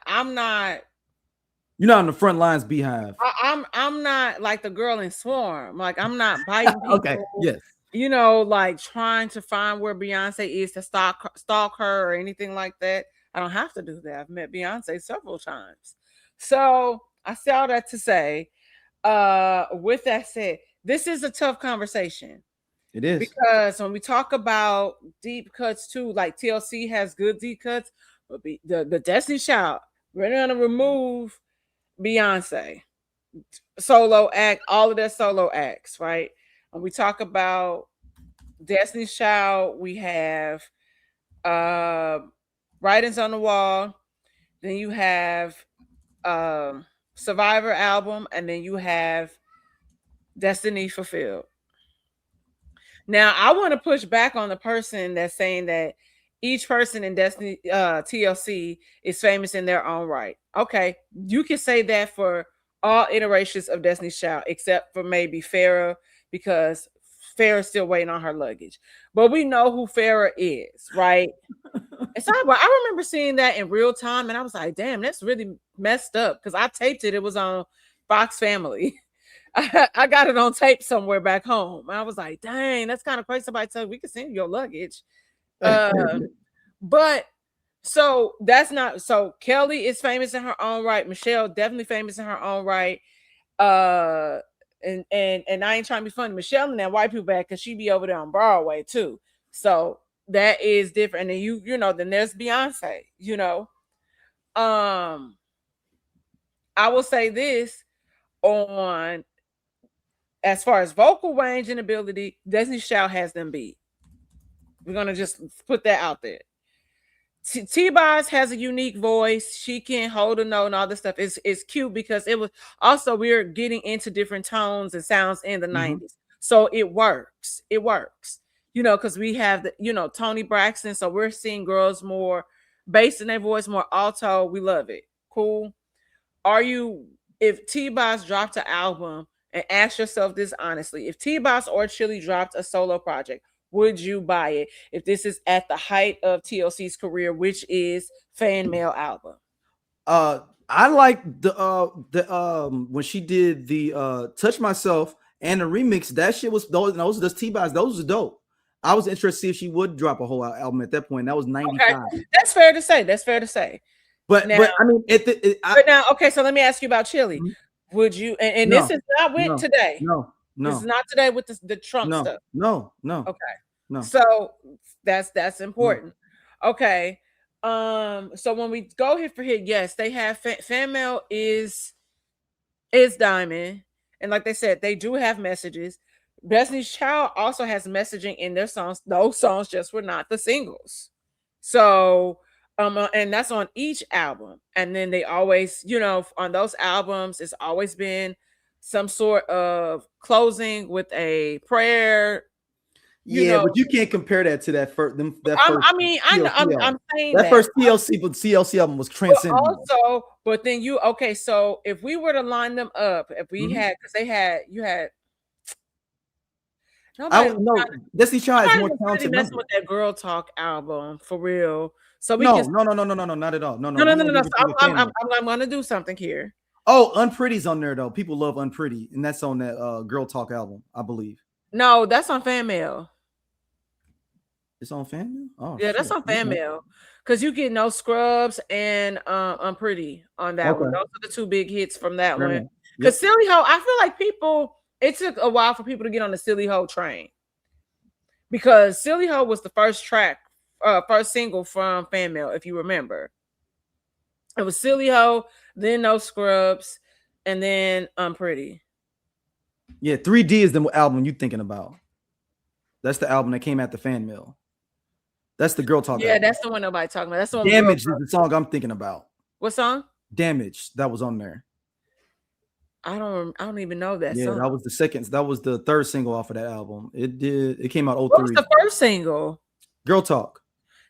You're not on the front lines, Beehive. I'm not like the girl in Swarm. Like I'm not biting people. Okay. Yes. You know, like trying to find where Beyonce is to stalk her or anything like that. I don't have to do that. I've met Beyonce several times. So I say all that to say, with that said, this is a tough conversation. It is. Because when we talk about deep cuts too, like TLC has good deep cuts, but the Destiny Child, we're going to remove Beyonce solo act, all of their solo acts, right? When we talk about Destiny's Child, we have Writings on the Wall, then you have Survivor album, and then you have Destiny Fulfilled. Now, I want to push back on the person that's saying that each person in Destiny TLC is famous in their own right. Okay, you can say that for all iterations of Destiny's Child, except for maybe Farrah, because Farrah's still waiting on her luggage. But we know who Farrah is, right? It's not. Well, I remember seeing that in real time, and I was like, "Damn, that's really messed up." Because I taped it. It was on Fox Family. I got it on tape somewhere back home. I was like, dang, that's kind of crazy. Somebody tell we can send you your luggage. But so that's not so Kelly is famous in her own right. Michelle definitely famous in her own right. And I ain't trying to be funny. Michelle and that white people back because she be over there on Broadway too. So that is different. And you know, then there's Beyonce, you know. I will say this on as far as vocal range and ability, Destiny's Child has them beat. We're gonna just put that out there. T-Boz has a unique voice. She can hold a note and all this stuff. It's cute because it was also we're getting into different tones and sounds in the 90s. So it works. It works. You know, because we have the, you know, Toni Braxton. So we're seeing girls more bass in their voice, more alto. We love it. Cool. If T-Boz dropped an album, and ask yourself this honestly, if T-Boz or Chili dropped a solo project, would you buy it if this is at the height of TLC's career, which is fan mail album? I like the when she did the Touch Myself and the remix. That shit was those T-Boz, those was dope. I was interested to see if she would drop a whole album at that point. That was 95. Okay. That's fair to say. But I mean, okay. So let me ask you about Chili. Would you? And No, this is not with today. No. This is not today with the Trump stuff. No. Okay. No. So that's important. Okay. So when we go hit for hit, yes, they have fan mail is diamond, and like they said, they do have messages. Destiny's Child also has messaging in their songs. Those songs just were not the singles. So and that's on each album. And then they always, you know, on those albums, it's always been some sort of closing with a prayer. you know, but you can't compare that to that first. I'm saying that first TLC album was transcendent. Also, but then so if we were to line them up, if we had, because you had. Destiny Child is more talented. Messing with that Girl Talk album for real. So no, not at all. No. So I'm gonna do something here. Oh, Unpretty's on there though. People love Unpretty, and that's on that Girl Talk album, I believe. No, that's on Fan Mail. It's on Fan Mail? Oh, yeah, that's on Fan Mail. Because you get No Scrubs and Unpretty on that one. Those are the two big hits from that one. Because Silly Ho, I feel like it took a while for people to get on the Silly Ho train. Because Silly Ho was the first single from Fan Mail, if you remember. It was Silly Ho, then No Scrubs, and then Unpretty. Yeah, 3D is the album you're thinking about. That's the album that came at the Fan Mail. That's the Girl Talk. Yeah, album. that's the one nobody talking about. That's the one. Damage is the song I'm thinking about. What song? Damage. That was on there. I don't even know that song. That was the second. That was the third single off of that album. It came out 03. What was the first single? Girl Talk.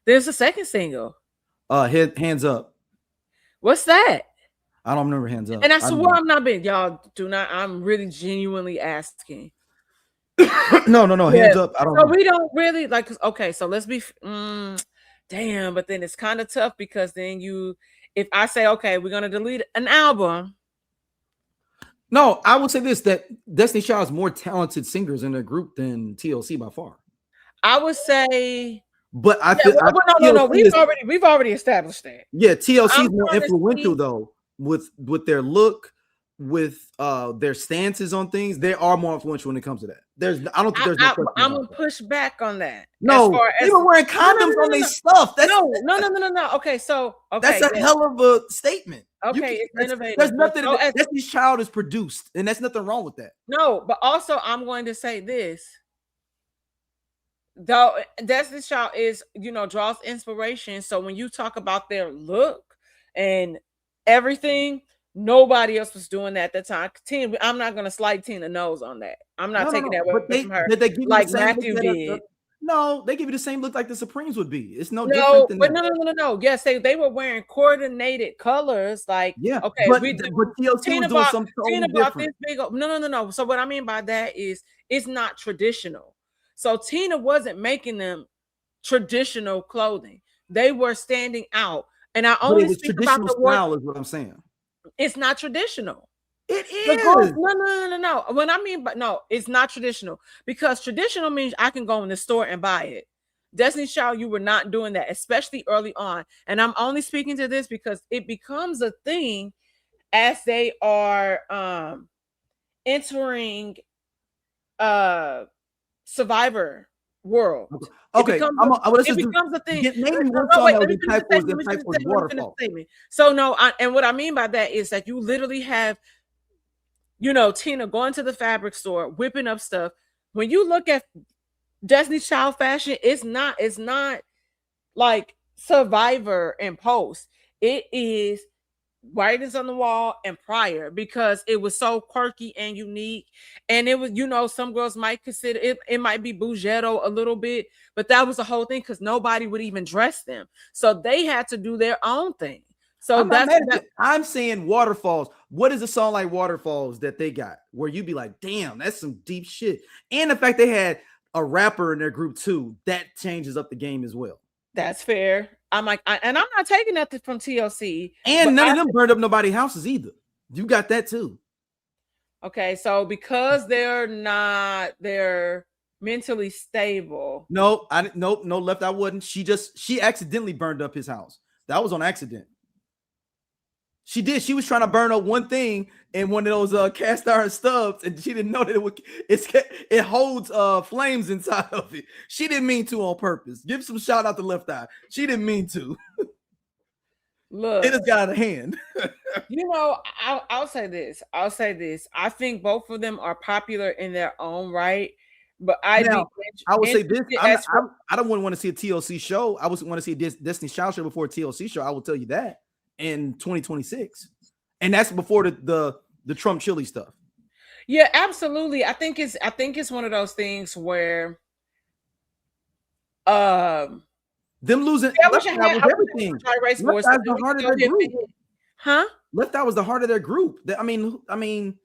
There's a second single. Hands Up. What's that? I don't remember Hands Up. And I swear I'm not being, y'all do not, I'm really genuinely asking. No, Hands Up. I don't know. We don't really like, okay, so let's be, damn, but then it's kind of tough because then if I say, okay, we're going to delete an album. No, I would say this, that Destiny Child is more talented singers in their group than TLC by far. I would say, but no, we've already established that. Yeah, TLC is more influential though with their look, with their stances on things. They are more influential when it comes to that. I don't think there's no question. I'm gonna push back on that. No, they were wearing condoms on their stuff. That's no. Okay, that's a hell of a statement. Okay, it's innovative. There's nothing. Destiny's Child is produced, and there's nothing wrong with that. No, but also I'm going to say this. Though Destiny's Child is, draws inspiration. So when you talk about their look and everything, nobody else was doing that at the time. I'm not going to slide Tina nose on that. I'm not taking that away from her. Did they give you like the same Matthew did. No, they give you the same look like the Supremes would be. It's no different than that. No. Yes, they were wearing coordinated colors. Like, okay, but TLC Tina was doing something totally bought different. this big. No. So what I mean by that is it's not traditional. So Tina wasn't making them traditional clothing. They were standing out. And I only speak about the style is what I'm saying. It's not traditional. It is. No. When I mean, but no, it's not traditional because traditional means I can go in the store and buy it. Destiny's Child, you were not doing that, especially early on. And I'm only speaking to this because it becomes a thing as they are entering Survivor world. Okay, it becomes a thing. Name one song that was impactful was Waterfall. So no, and what I mean by that is that you literally have, Tina going to the fabric store, whipping up stuff. When you look at Destiny's Child fashion, it's not like Survivor and Post. It is writings on the wall and prior because it was so quirky and unique. And it was, some girls might consider it might be Bougetto a little bit, but that was the whole thing because nobody would even dress them. So they had to do their own thing. So I'm saying Waterfalls. What is a song like Waterfalls that they got where you'd be like, damn, that's some deep shit. And the fact they had a rapper in their group too, that changes up the game as well. That's fair. I'm like, and I'm not taking nothing from TLC. And none of them burned up nobody's houses either. You got that too. Okay, so because they're mentally stable. No, left. I wouldn't. She accidentally burned up his house. That was on accident. She did. She was trying to burn up one thing in one of those cast iron stubs, and she didn't know that it holds flames inside of it. She didn't mean to on purpose. Give some shout out to Left Eye. She didn't mean to. Look, it just got out of hand. I'll say this. I think both of them are popular in their own right. But I would say this. I don't want to see a TLC show. I would want to see a Destiny's Child show before a TLC show. I will tell you that in 2026, and that's before the Trump chili stuff. Yeah, absolutely. I think it's one of those things where Them losing I Left wish I Eye had was everything. race Left wars. Eye's the heart of their group. Huh? Left Eye was the heart of their group. I mean,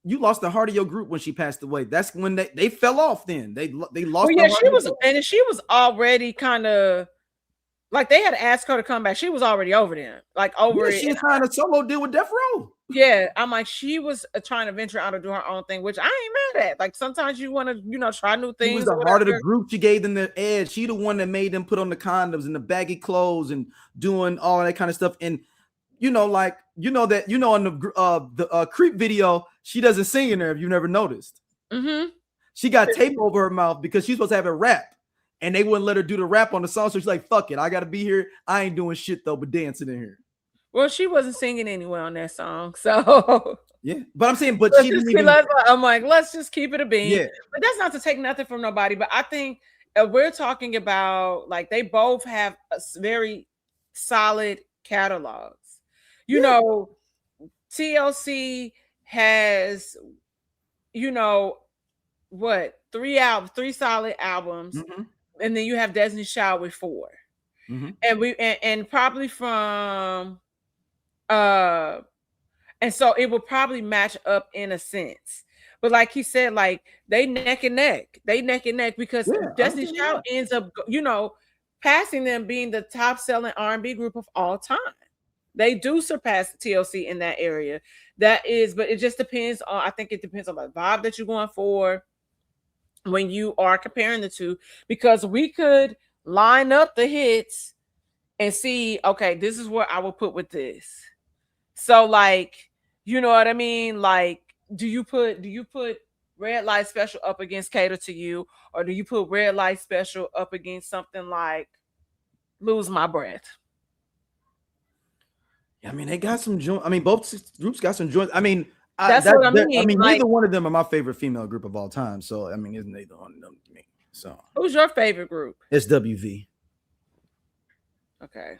you lost the heart of your group when she passed away. That's when they fell off. Then they lost. Well, yeah, she was already kind of like they had asked her to come back. She was already over them, like over it. She was trying to solo deal with Death Row. Yeah, I'm like, she was trying to venture out and do her own thing, which I ain't mad at. Like sometimes you want to, try new things. She was the heart of the group. She gave them the edge. She the one that made them put on the condoms and the baggy clothes and doing all that kind of stuff. And in the Creep video, she doesn't sing in there. If you never noticed, she got tape over her mouth because she's supposed to have a rap, and they wouldn't let her do the rap on the song. So she's like, "Fuck it, I got to be here. I ain't doing shit though, but dancing in here." Well, she wasn't singing anyway on that song, so yeah. But I'm saying, but she didn't even. I'm like, let's just keep it a bean. Yeah. But that's not to take nothing from nobody. But I think we're talking about like they both have a very solid catalogs. TLC has, three solid albums, and then you have Destiny's Child with 4, and probably from. And so it will probably match up in a sense, but like he said, like they neck and neck because Destiny's Child ends up, passing them being the top selling R&B group of all time. They do surpass TLC in that area. But it just depends on. I think it depends on the vibe that you're going for when you are comparing the two, because we could line up the hits and see, okay, this is what I will put with this. So like, you know what I mean? Like, do you put Red Light Special up against Cater to You, or do you put Red Light Special up against something like Lose My Breath? I mean, they got some joints. I mean, both groups got some joints. I mean, that's what I mean. I mean, like, neither one of them are my favorite female group of all time. So I mean, it's neither one of them to me. So who's your favorite group? It's WV. Okay.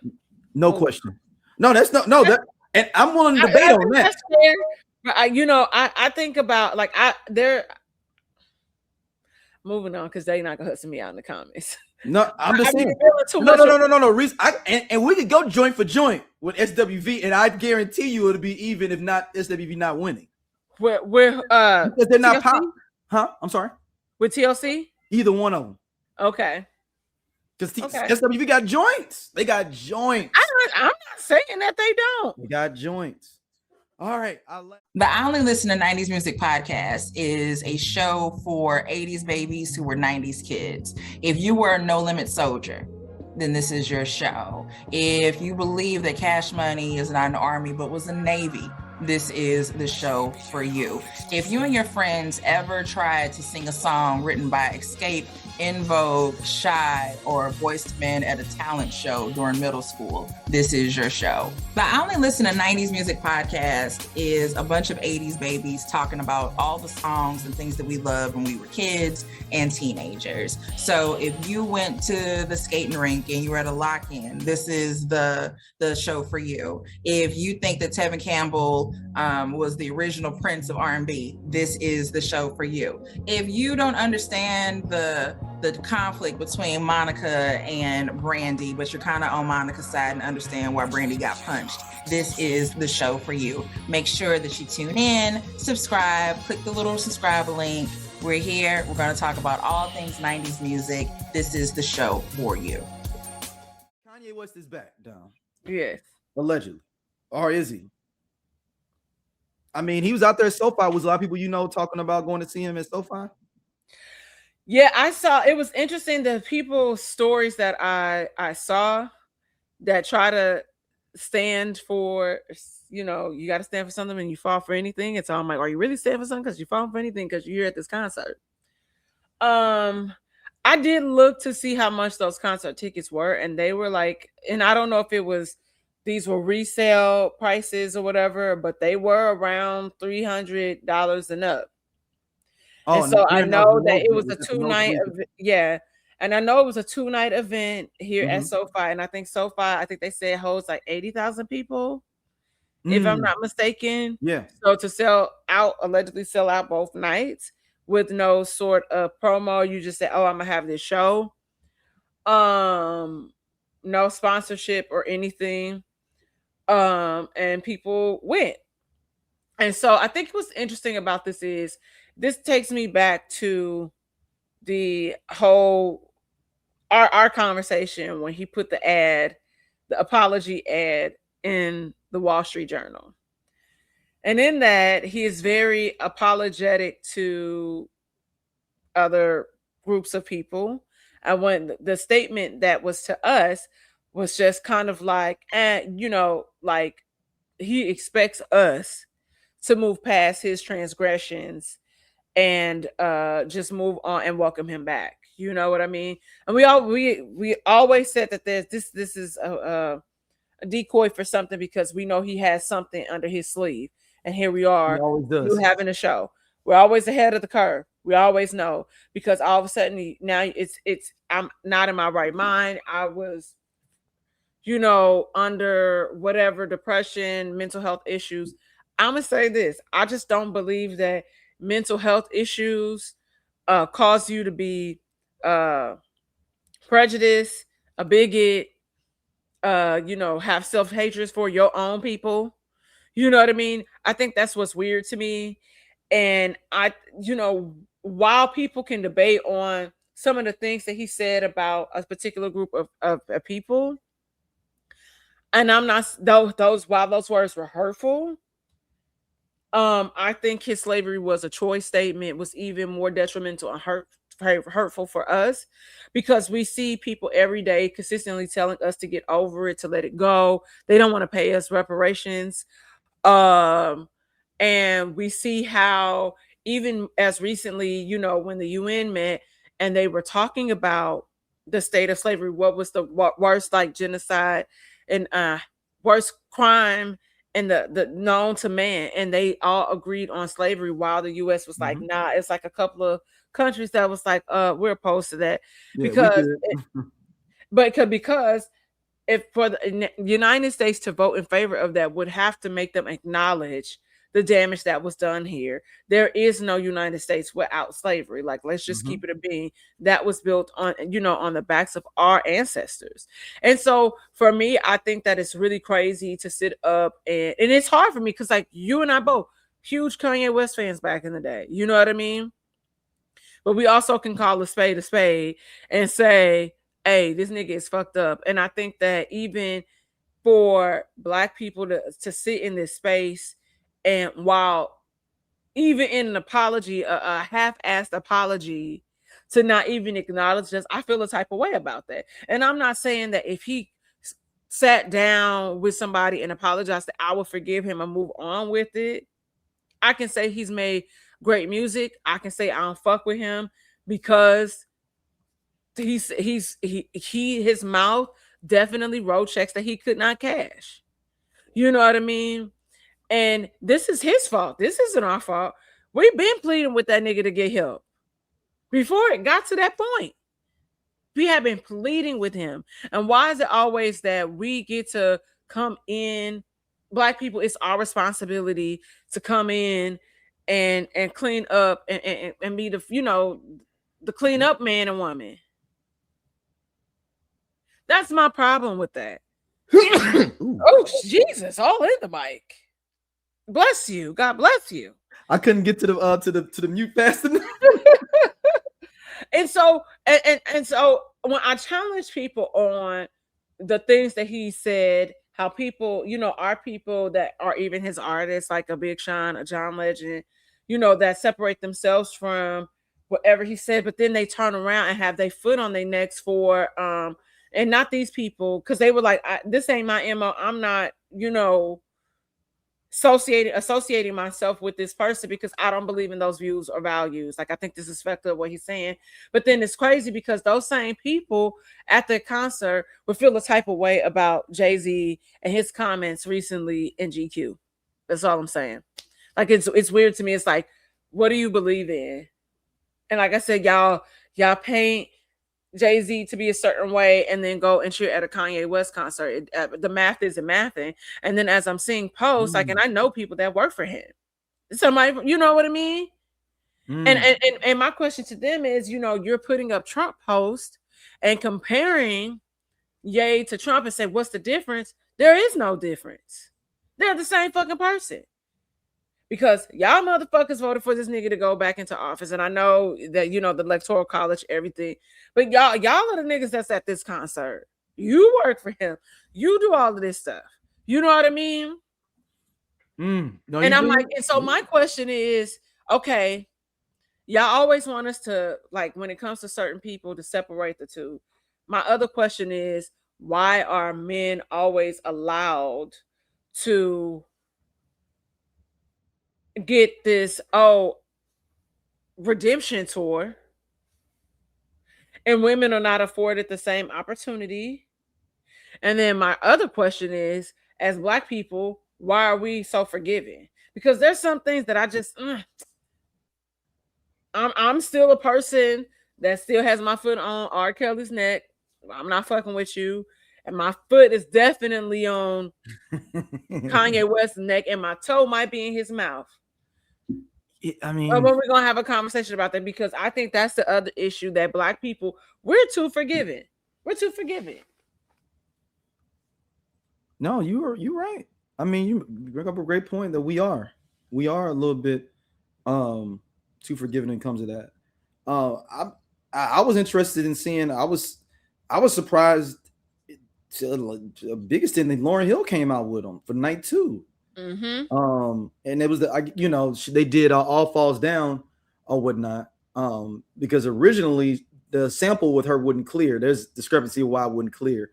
No question. No, that's no that. And I'm willing to debate on that. That's fair. But I think about like they're moving on because they're not gonna hustle me out in the comments. No, I'm just saying. No. Reese, and we could go joint for joint with SWV, and I guarantee you it'll be even if not SWV not winning. We're because they're not pop. Huh? I'm sorry. With TLC? Either one of them. Okay. Because SWV got joints. They got joints. I'm not saying that they don't. They got joints. All right. The I Only Listen to 90s Music podcast is a show for 80s babies who were 90s kids. If you were a No Limit soldier, then this is your show. If you believe that Cash Money is not an army but was a Navy, this is the show for you. If you and your friends ever tried to sing a song written by Escape, In Vogue, Shy, or Boyz II Men at a talent show during middle school, this is your show. The I Only Listen to 90s Music podcast is a bunch of 80s babies talking about all the songs and things that we loved when we were kids and teenagers. So if you went to the skating rink and you were at a lock-in, this is the show for you. If you think that Tevin Campbell was the original Prince of R&B, this is the show for you. If you don't understand the conflict between Monica and Brandy, but you're kind of on Monica's side and understand why Brandy got punched, this is the show for you. Make sure that you tune in, subscribe, click the little subscribe link. We're here. We're going to talk about all things 90s music. This is the show for you. Kanye West is back, Dom. Yes. Allegedly. Or is he? I mean, he was out there at SoFi. Was a lot of people talking about going to see him at SoFi? Yeah, I saw. It was interesting, the people's stories that I saw that try to stand for, you got to stand for something and you fall for anything. And so I'm like, are you really standing for something because you fall for anything because you're here at this concert? I did look to see how much those concert tickets were, and they were like, and I don't know if it was these were resale prices or whatever, but they were around $300 and up. Oh, and so I know that it was a 2-night event. Yeah. And I know it was a 2-night event here at SoFi. And I think SoFi, they say it holds like 80,000 people, if I'm not mistaken. Yeah. So to allegedly sell out both nights with no sort of promo, you just say, oh, I'm going to have this show. no sponsorship or anything. And people went. And so I think what's interesting about this is this takes me back to the whole our conversation when he put the apology ad in the Wall Street Journal. And in that, he is very apologetic to other groups of people. And when the statement that was to us was just kind of like, like he expects us to move past his transgressions and just move on and welcome him back. You know what I mean? And we always said that this is a decoy for something because we know he has something under his sleeve. And here we are, you having a show. We're always ahead of the curve. We always know because all of a sudden now I'm not in my right mind. I was, under whatever depression, mental health issues. I'm gonna say this: I just don't believe that mental health issues cause you to be prejudiced, a bigot, have self-hatred for your own people. You know what I mean? I think that's what's weird to me. And while people can debate on some of the things that he said about a particular group of people, and I'm not while those words were hurtful, I think his slavery was a choice statement, was even more detrimental and hurtful for us because we see people every day consistently telling us to get over it, to let it go. They don't want to pay us reparations. And we see how even as recently, when the UN met and they were talking about the state of slavery, what was the worst like genocide and worst crime and the known to man, and they all agreed on slavery while the US was like, nah. It's like a couple of countries that was like, we're opposed to that. Because if for the United States to vote in favor of that would have to make them acknowledge the damage that was done here. There is no United States without slavery. Like, let's just keep it a being that was built on, on the backs of our ancestors. And so for me, I think that it's really crazy to sit up and it's hard for me because like you and I both huge Kanye West fans back in the day. You know what I mean? But we also can call a spade and say, hey, this nigga is fucked up. And I think that even for Black people to sit in this space, and while even in an apology, a half-assed apology, to not even acknowledge this, I feel a type of way about that. And I'm not saying that if he sat down with somebody and apologized, that I will forgive him and move on with it. I can say he's made great music. I can say I don't fuck with him because his mouth definitely wrote checks that he could not cash. You know what I mean? And this is his fault. This isn't our fault. We've been pleading with that nigga to get help before it got to that point. We have been pleading with him. And why is it always that we get to come in? Black people, it's our responsibility to come in and clean up and be the clean up man and woman. That's my problem with that. Oh, Jesus, all in the mic. Bless you. God bless you. I couldn't get to the mute fast enough. And so when I challenge people on the things that he said, how people, our people that are even his artists, like a Big Sean, a John Legend, that separate themselves from whatever he said, but then they turn around and have their foot on their necks for and not these people, because they were like, this ain't my MO. I'm not, associating myself with this person because I don't believe in those views or values. Like, I think this is fucked up what he's saying. But then it's crazy because those same people at the concert would feel the type of way about Jay-Z and his comments recently in GQ. That's all I'm saying. Like, it's weird to me. It's like, what do you believe in? And like I said, y'all paint Jay-Z to be a certain way and then go and cheer at a Kanye West concert. The math isn't mathing. And then as I'm seeing posts, like, and I know people that work for him. Somebody, you know what I mean? And my question to them is, you're putting up Trump posts and comparing Ye to Trump and say, what's the difference? There is no difference. They're the same fucking person. Because y'all motherfuckers voted for this nigga to go back into office. And I know that, you know, the electoral college, everything. But y'all are the niggas that's at this concert. You work for him. You do all of this stuff. You know what I mean? No, and I'm like, and so my question is, okay, y'all always want us to, like, when it comes to certain people, to separate the two. My other question is, why are men always allowed to get this redemption tour, and women are not afforded the same opportunity? And then my other question is, as Black people, why are we so forgiving? Because there's some things that I just I'm still a person that still has my foot on R. Kelly's neck. I'm not fucking with you. And my foot is definitely on Kanye West's neck, and my toe might be in his mouth. I mean, but we're gonna have a conversation about that, because I think that's the other issue, that Black people, we're too forgiving. We're too forgiving. No, you're right. I mean, you bring up a great point that we are a little bit too forgiving when it comes to that. I was interested in seeing. I was surprised to the biggest thing that Lauryn Hill came out with him for night 2. Mm-hmm. And it was they did All Falls Down or whatnot. Because originally the sample with her wouldn't clear. There's discrepancy of why it wouldn't clear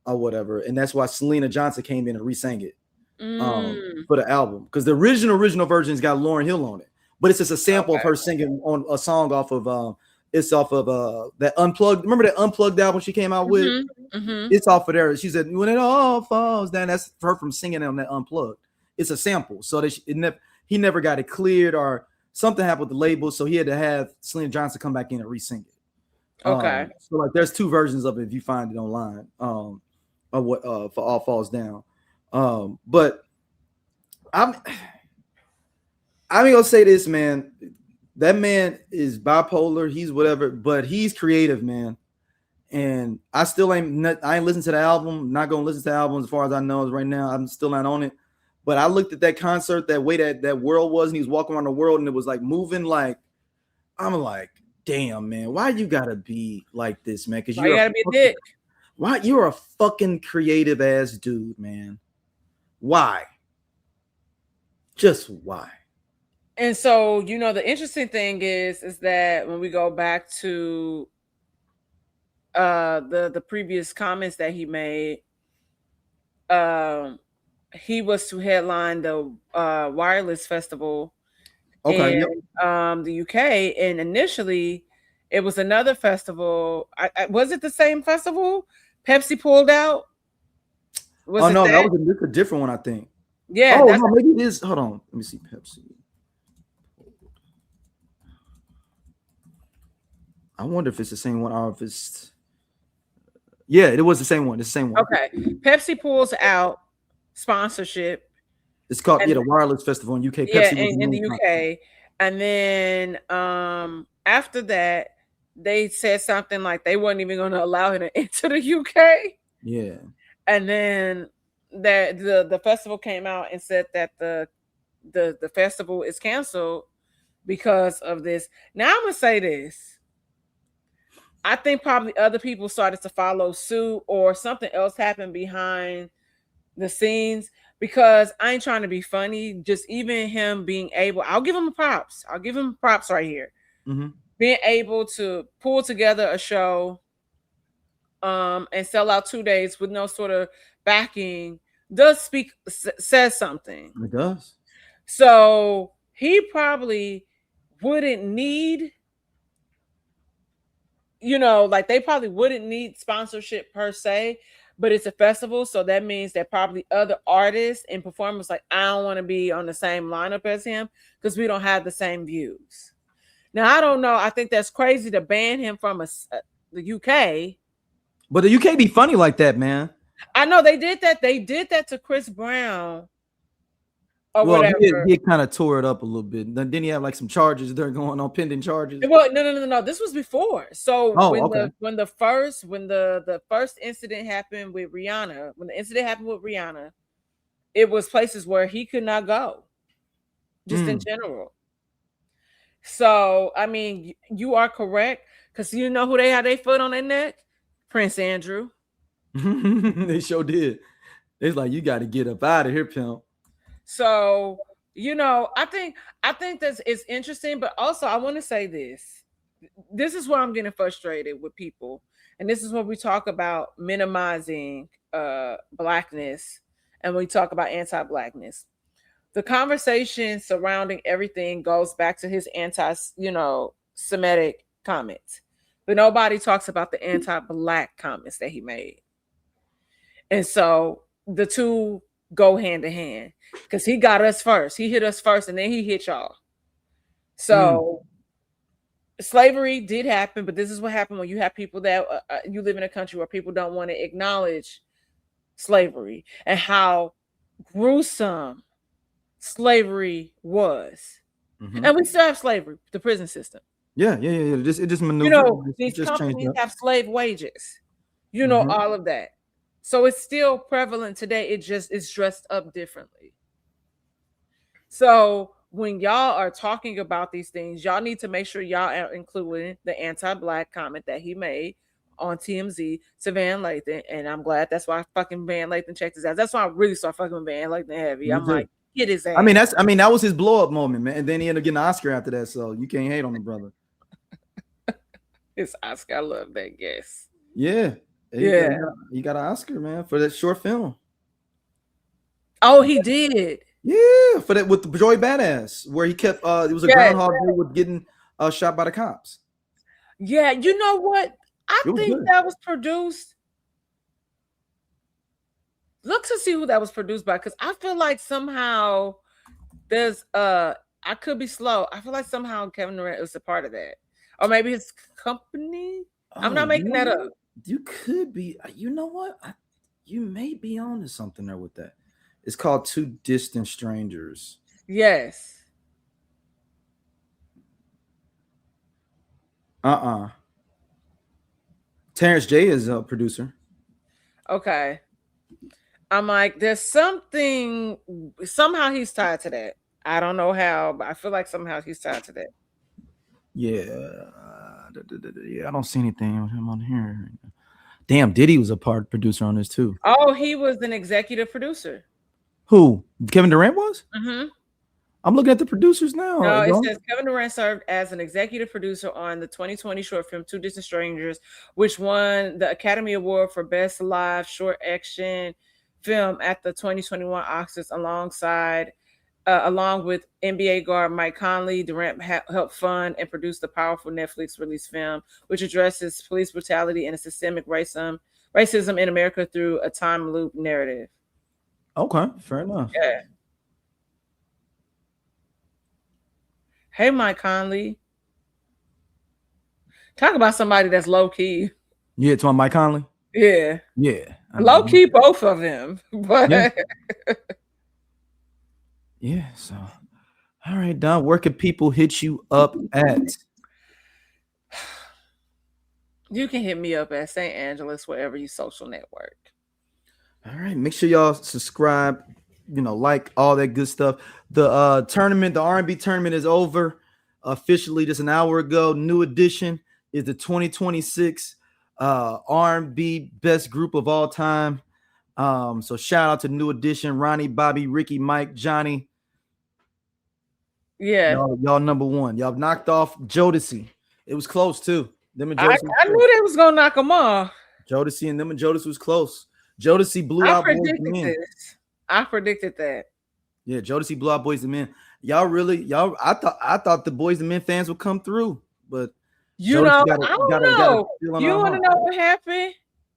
or whatever, and that's why Selena Johnson came in and re-sang it for the album, because the original version's got Lauryn Hill on it, but it's just a sample of her singing on a song off of that Unplugged. Remember that Unplugged album she came out with? Mm-hmm. It's off of there. She said, when it all falls down. That's her from singing on that Unplugged. It's a sample, so that he never got it cleared, or something happened with the label, so he had to have Selena Johnson come back in and re-sing it. Okay. So like, there's 2 versions of it if you find it online. Of what for All Falls Down. But I'm gonna say this, man. That man is bipolar. He's whatever, but he's creative, man. And I ain't listened to the album. Not gonna listen to the album as far as I know right now. I'm still not on it. But I looked at that concert, that way that world was, and he was walking around the world, and it was like moving. Like, I'm like, damn, man, why you gotta be like this, man? Because you gotta be a dick. Why? You're a fucking creative ass dude, man. Why? Just why? And so, you know, the interesting thing is that when we go back to the previous comments that he made, he was to headline the Wireless Festival in the UK, and initially it was another festival. Was it the same festival? Pepsi pulled out. That was a different one, I think. Yeah. Oh, no, maybe it is. Hold on, let me see. Pepsi. I wonder if it's the same one, or if it's. Yeah, it was the same one. It's the same one. Okay. Pepsi pulls out sponsorship. It's called the Wireless Festival in UK. Pepsi in the UK. And then after that, they said something like they weren't even going to allow him to enter the UK. Yeah. And then the festival came out and said that the festival is canceled because of this. Now I'm gonna say this. I think probably other people started to follow suit, or something else happened behind the scenes, because I ain't trying to be funny. Just even him being able, I'll give him props. I'll give him props right here. Mm-hmm. Being able to pull together a show and sell out 2 days with no sort of backing says something. It does. So he probably wouldn't need, like they probably wouldn't need sponsorship per se, but it's a festival. So that means that probably other artists and performers like, I don't want to be on the same lineup as him because we don't have the same views. Now, I don't know. I think that's crazy to ban him from the UK. But the UK be funny like that, man. I know they did that. They did that to Chris Brown or Well, whatever. he kind of tore it up a little bit. Then he have like some charges they're going on, pending charges. Well, no. This was before. So okay. when the first incident happened with Rihanna, it was places where he could not go, just in general. So I mean, you are correct, because you know who they had their foot on their neck? Prince Andrew. They sure did. It's like, you got to get up out of here, pimp. So, I think that's it's interesting, but also I want to say this. This is where I'm getting frustrated with people, and this is when we talk about minimizing blackness, and we talk about anti-blackness. The conversation surrounding everything goes back to his Semitic comments, but nobody talks about the anti-black comments that he made. And so the two go hand in hand, because he got us first. He hit us first, and then he hit y'all. So slavery did happen, but this is what happened when you have people that you live in a country where people don't want to acknowledge slavery and how gruesome slavery was. And we still have slavery, the prison system. Yeah. It just maneuvered. These companies have slave wages. All of that. So it's still prevalent today. It's dressed up differently. So when y'all are talking about these things, y'all need to make sure y'all are including the anti-black comment that he made on TMZ to Van Lathan. And I'm glad that's why fucking Van Lathan checked his ass. That's why I really start fucking with Van Lathan heavy. I'm like, get his ass. That was his blow up moment, man. And then he ended up getting an Oscar after that. So you can't hate on the brother. It's Oscar. I love that guess. Yeah. He got an Oscar, man, for that short film. Oh, he did. Yeah, for that with the Joy Badass, where he kept it was a Groundhog Day with getting shot by the cops. Yeah, you know what? I think that was produced. Look to see who that was produced by, because I feel like somehow there's I could be slow. I feel like somehow Kevin Durant was a part of that, or maybe his company. I'm not making that up. You could be. You know what? You may be on to something there with that. It's called Two Distant Strangers. Yes. Terrence J is a producer. Okay. I'm like, there's something. Somehow he's tied to that. I don't know how, but I feel like somehow he's tied to that. Yeah. I don't see anything with him on here. Damn, Diddy was a producer on this too. Oh, he was an executive producer. Who? Kevin Durant was? Mm-hmm. I'm looking at the producers now. No, it says Kevin Durant served as an executive producer on the 2020 short film Two Distant Strangers, which won the Academy Award for Best Live Short Action Film at the 2021 Oscars, along with NBA guard Mike Conley. Durant helped fund and produce the powerful Netflix release film, which addresses police brutality and systemic racism in America through a time loop narrative. Okay, fair enough. Yeah. Hey, Mike Conley. Talk about somebody that's low key. Yeah, to Mike Conley. Yeah. Yeah. Low key, both of them. But yeah. So, all right, Don. Where can people hit you up at? You can hit me up at St. Angeles, wherever you social network. All right. Make sure y'all subscribe. Like all that good stuff. The tournament, the R&B tournament is over officially just an hour ago. New edition is the 2026 R&B best group of all time. So shout out to New Edition, Ronnie, Bobby, Ricky, Mike, Johnny. Yeah. Y'all number one. Y'all knocked off Jodeci. It was close too. Them and I knew they was gonna knock them off. Jodeci and Jodeci was close. Jodeci blew out Boys II Men. I predicted that. Yeah, Jodeci blew out Boys II Men. I thought the Boys II Men fans would come through, but I don't know. You want to know what happened?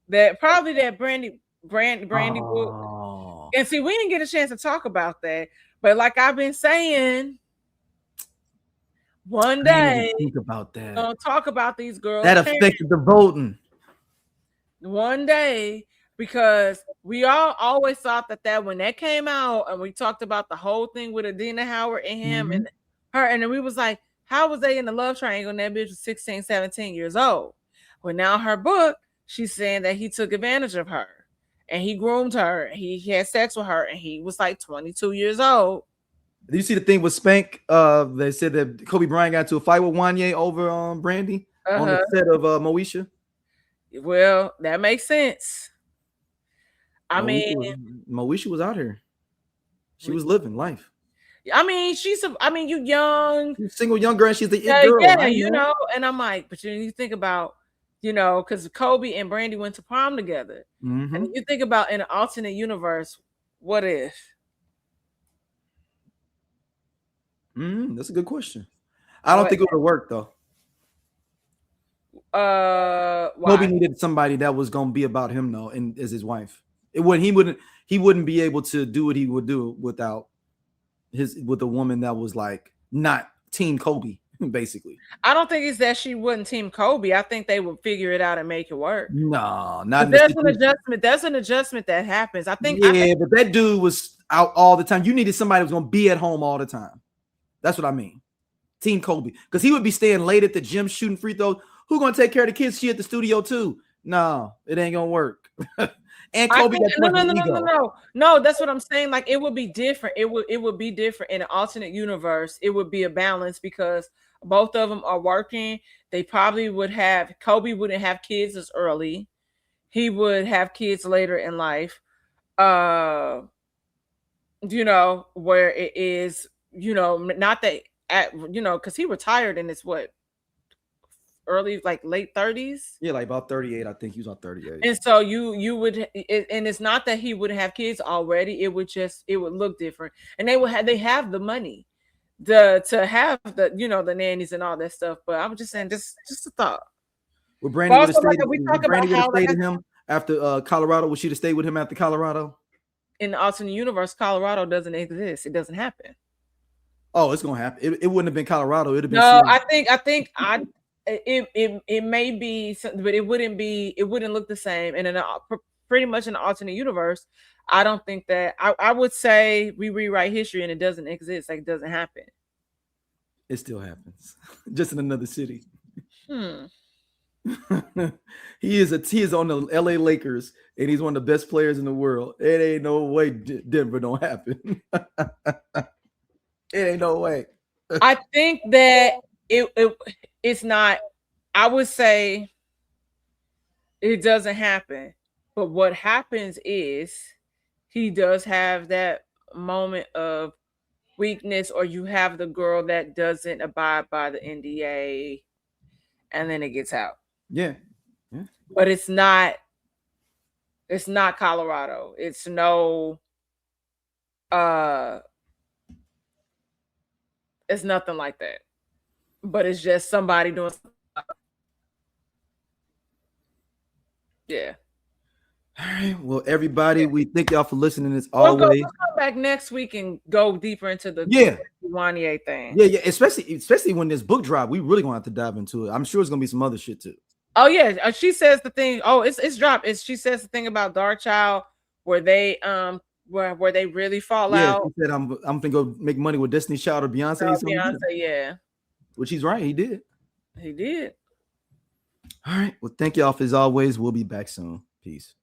That Brandy book. And see, we didn't get a chance to talk about that. But like I've been saying, one day think about that. Gonna talk about these girls. That affected the voting. One day, because we all always thought that when that came out and we talked about the whole thing with Adina Howard and him and her, and then we was like, how was they in the love triangle and that bitch was 16, 17 years old? Well, now her book, she's saying that he took advantage of her and he groomed her. He had sex with her and he was like 22 years old. Did you see the thing with Spank? They said that Kobe Bryant got into a fight with Wanye over Brandy on the set of Moesha. Well, that makes sense. I mean, Moesha was out here. She was living life. I mean, you young, single young girl. And she's the it girl. Yeah, you know. And I'm like, but you think about, you know, because Kobe and Brandy went to prom together. And you think about in an alternate universe, what if? That's a good question. I don't think it would work though. Why? Kobe needed somebody that was gonna be about him though, and as his wife. He wouldn't be able to do what he would do with a woman that was like not team Kobe, basically. I don't think it's that she wouldn't team Kobe. I think they would figure it out and make it work. No, not. There's an adjustment. There's an adjustment that happens. I think. But that dude was out all the time. You needed somebody who was gonna be at home all the time. That's what I mean. Team Kobe, because he would be staying late at the gym shooting free throws. Who gonna take care of the kids? She at the studio too. No, it ain't gonna work. And Kobe no, that's what I'm saying. Like it would be different. It would be different in an alternate universe. It would be a balance because both of them are working. They probably would have Kobe wouldn't have kids as early. He would have kids later in life. You know, where it is, you know, not that you know, because he retired in his early, like late 30s. Yeah, like about 38. I think he was on 38. And so you would, and it's not that he wouldn't have kids already. It would look different, and they have the money to have the, you know, the nannies and all that stuff. But I'm just saying, just a thought. Would Brandy would have stayed with him after Colorado? Would she have stayed with him after Colorado? In the alternate universe, Colorado doesn't exist. It doesn't happen. Oh, it's gonna happen. It wouldn't have been Colorado. It'd have been. No, it may be, but it wouldn't look the same. And in pretty much in an alternate universe, I don't think that I would say we rewrite history and it doesn't exist. Like it doesn't happen. It still happens, just in another city. He is on the LA Lakers and he's one of the best players in the world. It ain't no way Denver don't happen. It ain't no way. I think that it's not. I would say it doesn't happen. But what happens is he does have that moment of weakness, or you have the girl that doesn't abide by the NDA, and then it gets out. Yeah. But it's not Colorado. It's no it's nothing like that. But it's just somebody doing something. Yeah. All right. Well, everybody, we thank y'all for listening as always. We'll come back next week and go deeper into the Wanye thing. Yeah. Especially when this book drop, we really gonna have to dive into it. I'm sure it's gonna be some other shit too. Oh yeah, she says the thing. Oh, it's dropped. She says the thing about Dark Child where they where they really fall out. She said I'm gonna go make money with Destiny's Child or Beyonce. Beyonce, yeah. Which he's right. He did. He did. All right. Well, thank y'all as always. We'll be back soon. Peace.